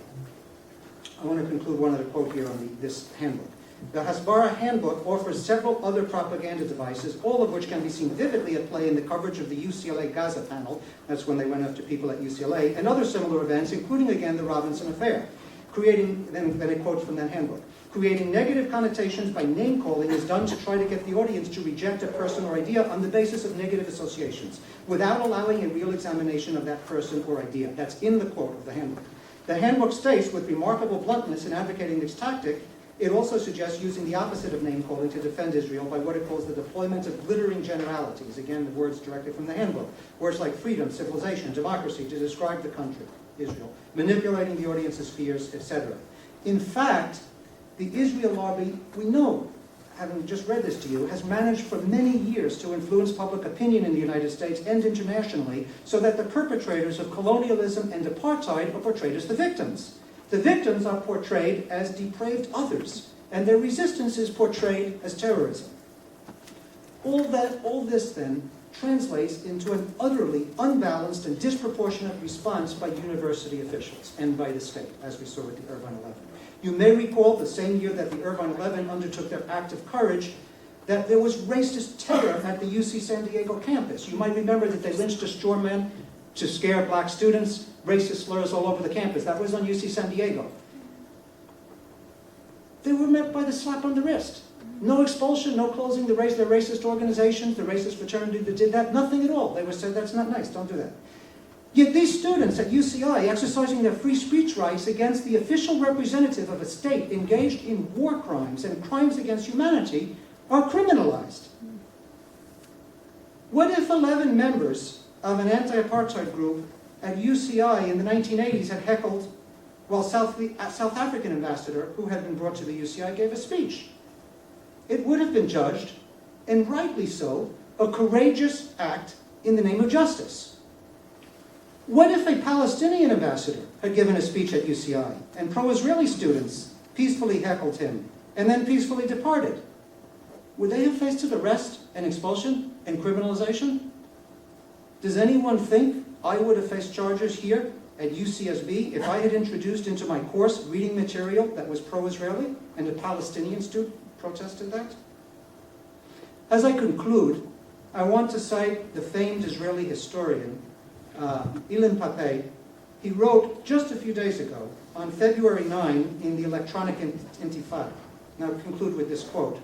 I want to conclude one other quote here on this handbook. The Hasbara handbook offers several other propaganda devices, all of which can be seen vividly at play in the coverage of the UCLA Gaza panel, that's when they went after people at UCLA, and other similar events, including again the Robinson Affair, creating, then a quote from that handbook, creating negative connotations by name-calling is done to try to get the audience to reject a person or idea on the basis of negative associations, without allowing a real examination of that person or idea. That's in the quote of the handbook. The handbook states, with remarkable bluntness in advocating this tactic, it also suggests using the opposite of name-calling to defend Israel by what it calls the deployment of glittering generalities. Again, the words directly from the handbook. Words like freedom, civilization, democracy to describe the country, Israel, manipulating the audience's fears, etc. In fact, the Israel lobby, we know, having just read this to you, has managed for many years to influence public opinion in the United States and internationally so that the perpetrators of colonialism and apartheid are portrayed as the victims. The victims are portrayed as depraved others, and their resistance is portrayed as terrorism. All this then translates into an utterly unbalanced and disproportionate response by university officials and by the state, as we saw with the Irvine 11. You may recall the same year that the Irvine 11 undertook their act of courage, that there was racist terror at the UC San Diego campus. You might remember that they lynched a straw man to scare black students, racist slurs all over the campus. That was on UC San Diego. They were met by the slap on the wrist. No expulsion, no closing their racist organizations, the racist fraternity that did that, nothing at all. They were said, that's not nice, don't do that. Yet these students at UCI, exercising their free speech rights against the official representative of a state engaged in war crimes and crimes against humanity, are criminalized. What if 11 members of an anti-apartheid group at UCI in the 1980s had heckled while South African ambassador, who had been brought to the UCI, gave a speech? It would have been judged, and rightly so, a courageous act in the name of justice. What if a Palestinian ambassador had given a speech at UCI and pro-Israeli students peacefully heckled him and then peacefully departed? Would they have faced arrest and expulsion and criminalization? Does anyone think I would have faced charges here at UCSB if I had introduced into my course reading material that was pro-Israeli and a Palestinian student protested that? As I conclude, I want to cite the famed Israeli historian, Ilan Pappé. He wrote just a few days ago, on February 9, in the Electronic Intifada. Now I'll conclude with this quote.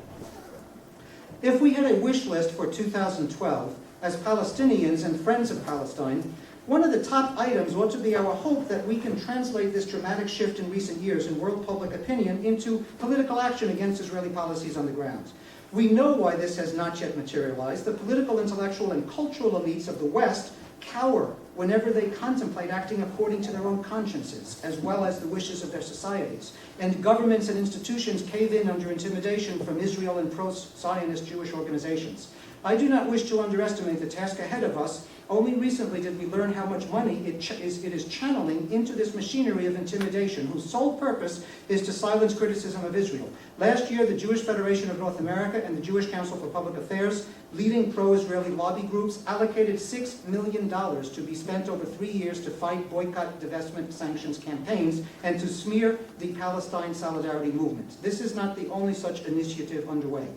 If we had a wish list for 2012, as Palestinians and friends of Palestine, one of the top items ought to be our hope that we can translate this dramatic shift in recent years in world public opinion into political action against Israeli policies on the ground. We know why this has not yet materialized. The political, intellectual, and cultural elites of the West cower whenever they contemplate acting according to their own consciences, as well as the wishes of their societies. And governments and institutions cave in under intimidation from Israel and pro-Zionist Jewish organizations. I do not wish to underestimate the task ahead of us. Only recently did we learn how much money it is channeling into this machinery of intimidation, whose sole purpose is to silence criticism of Israel. Last year, the Jewish Federation of North America and the Jewish Council for Public Affairs, leading pro-Israeli lobby groups, allocated $6 million to be spent over 3 years to fight boycott, divestment, sanctions campaigns and to smear the Palestine solidarity movement. This is not the only such initiative underway.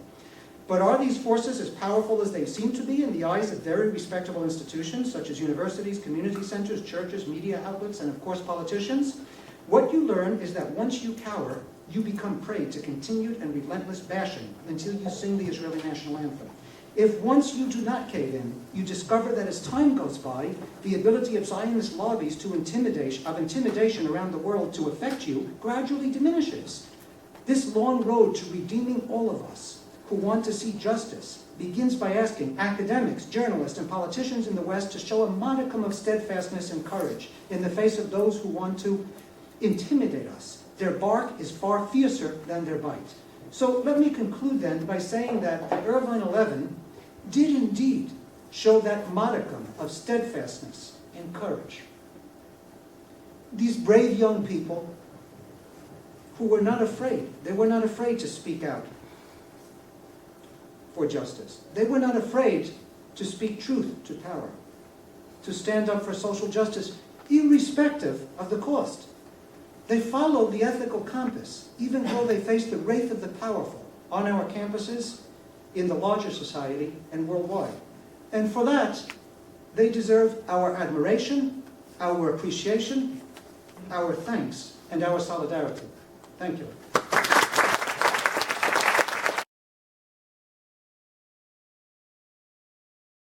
But are these forces as powerful as they seem to be in the eyes of very respectable institutions such as universities, community centers, churches, media outlets, and of course politicians? What you learn is that once you cower, you become prey to continued and relentless bashing until you sing the Israeli national anthem. If once you do not cave in, you discover that as time goes by, the ability of Zionist lobbies to intimidation around the world to affect you gradually diminishes. This long road to redeeming all of us who want to see justice begins by asking academics, journalists, and politicians in the West to show a modicum of steadfastness and courage in the face of those who want to intimidate us. Their bark is far fiercer than their bite. So let me conclude then by saying that the Irvine 11 did indeed show that modicum of steadfastness and courage. These brave young people who were not afraid, they were not afraid to speak out for justice. They were not afraid to speak truth to power, to stand up for social justice, irrespective of the cost. They followed the ethical compass, even though they faced the wrath of the powerful on our campuses, in the larger society, and worldwide. And for that, they deserve our admiration, our appreciation, our thanks, and our solidarity. Thank you.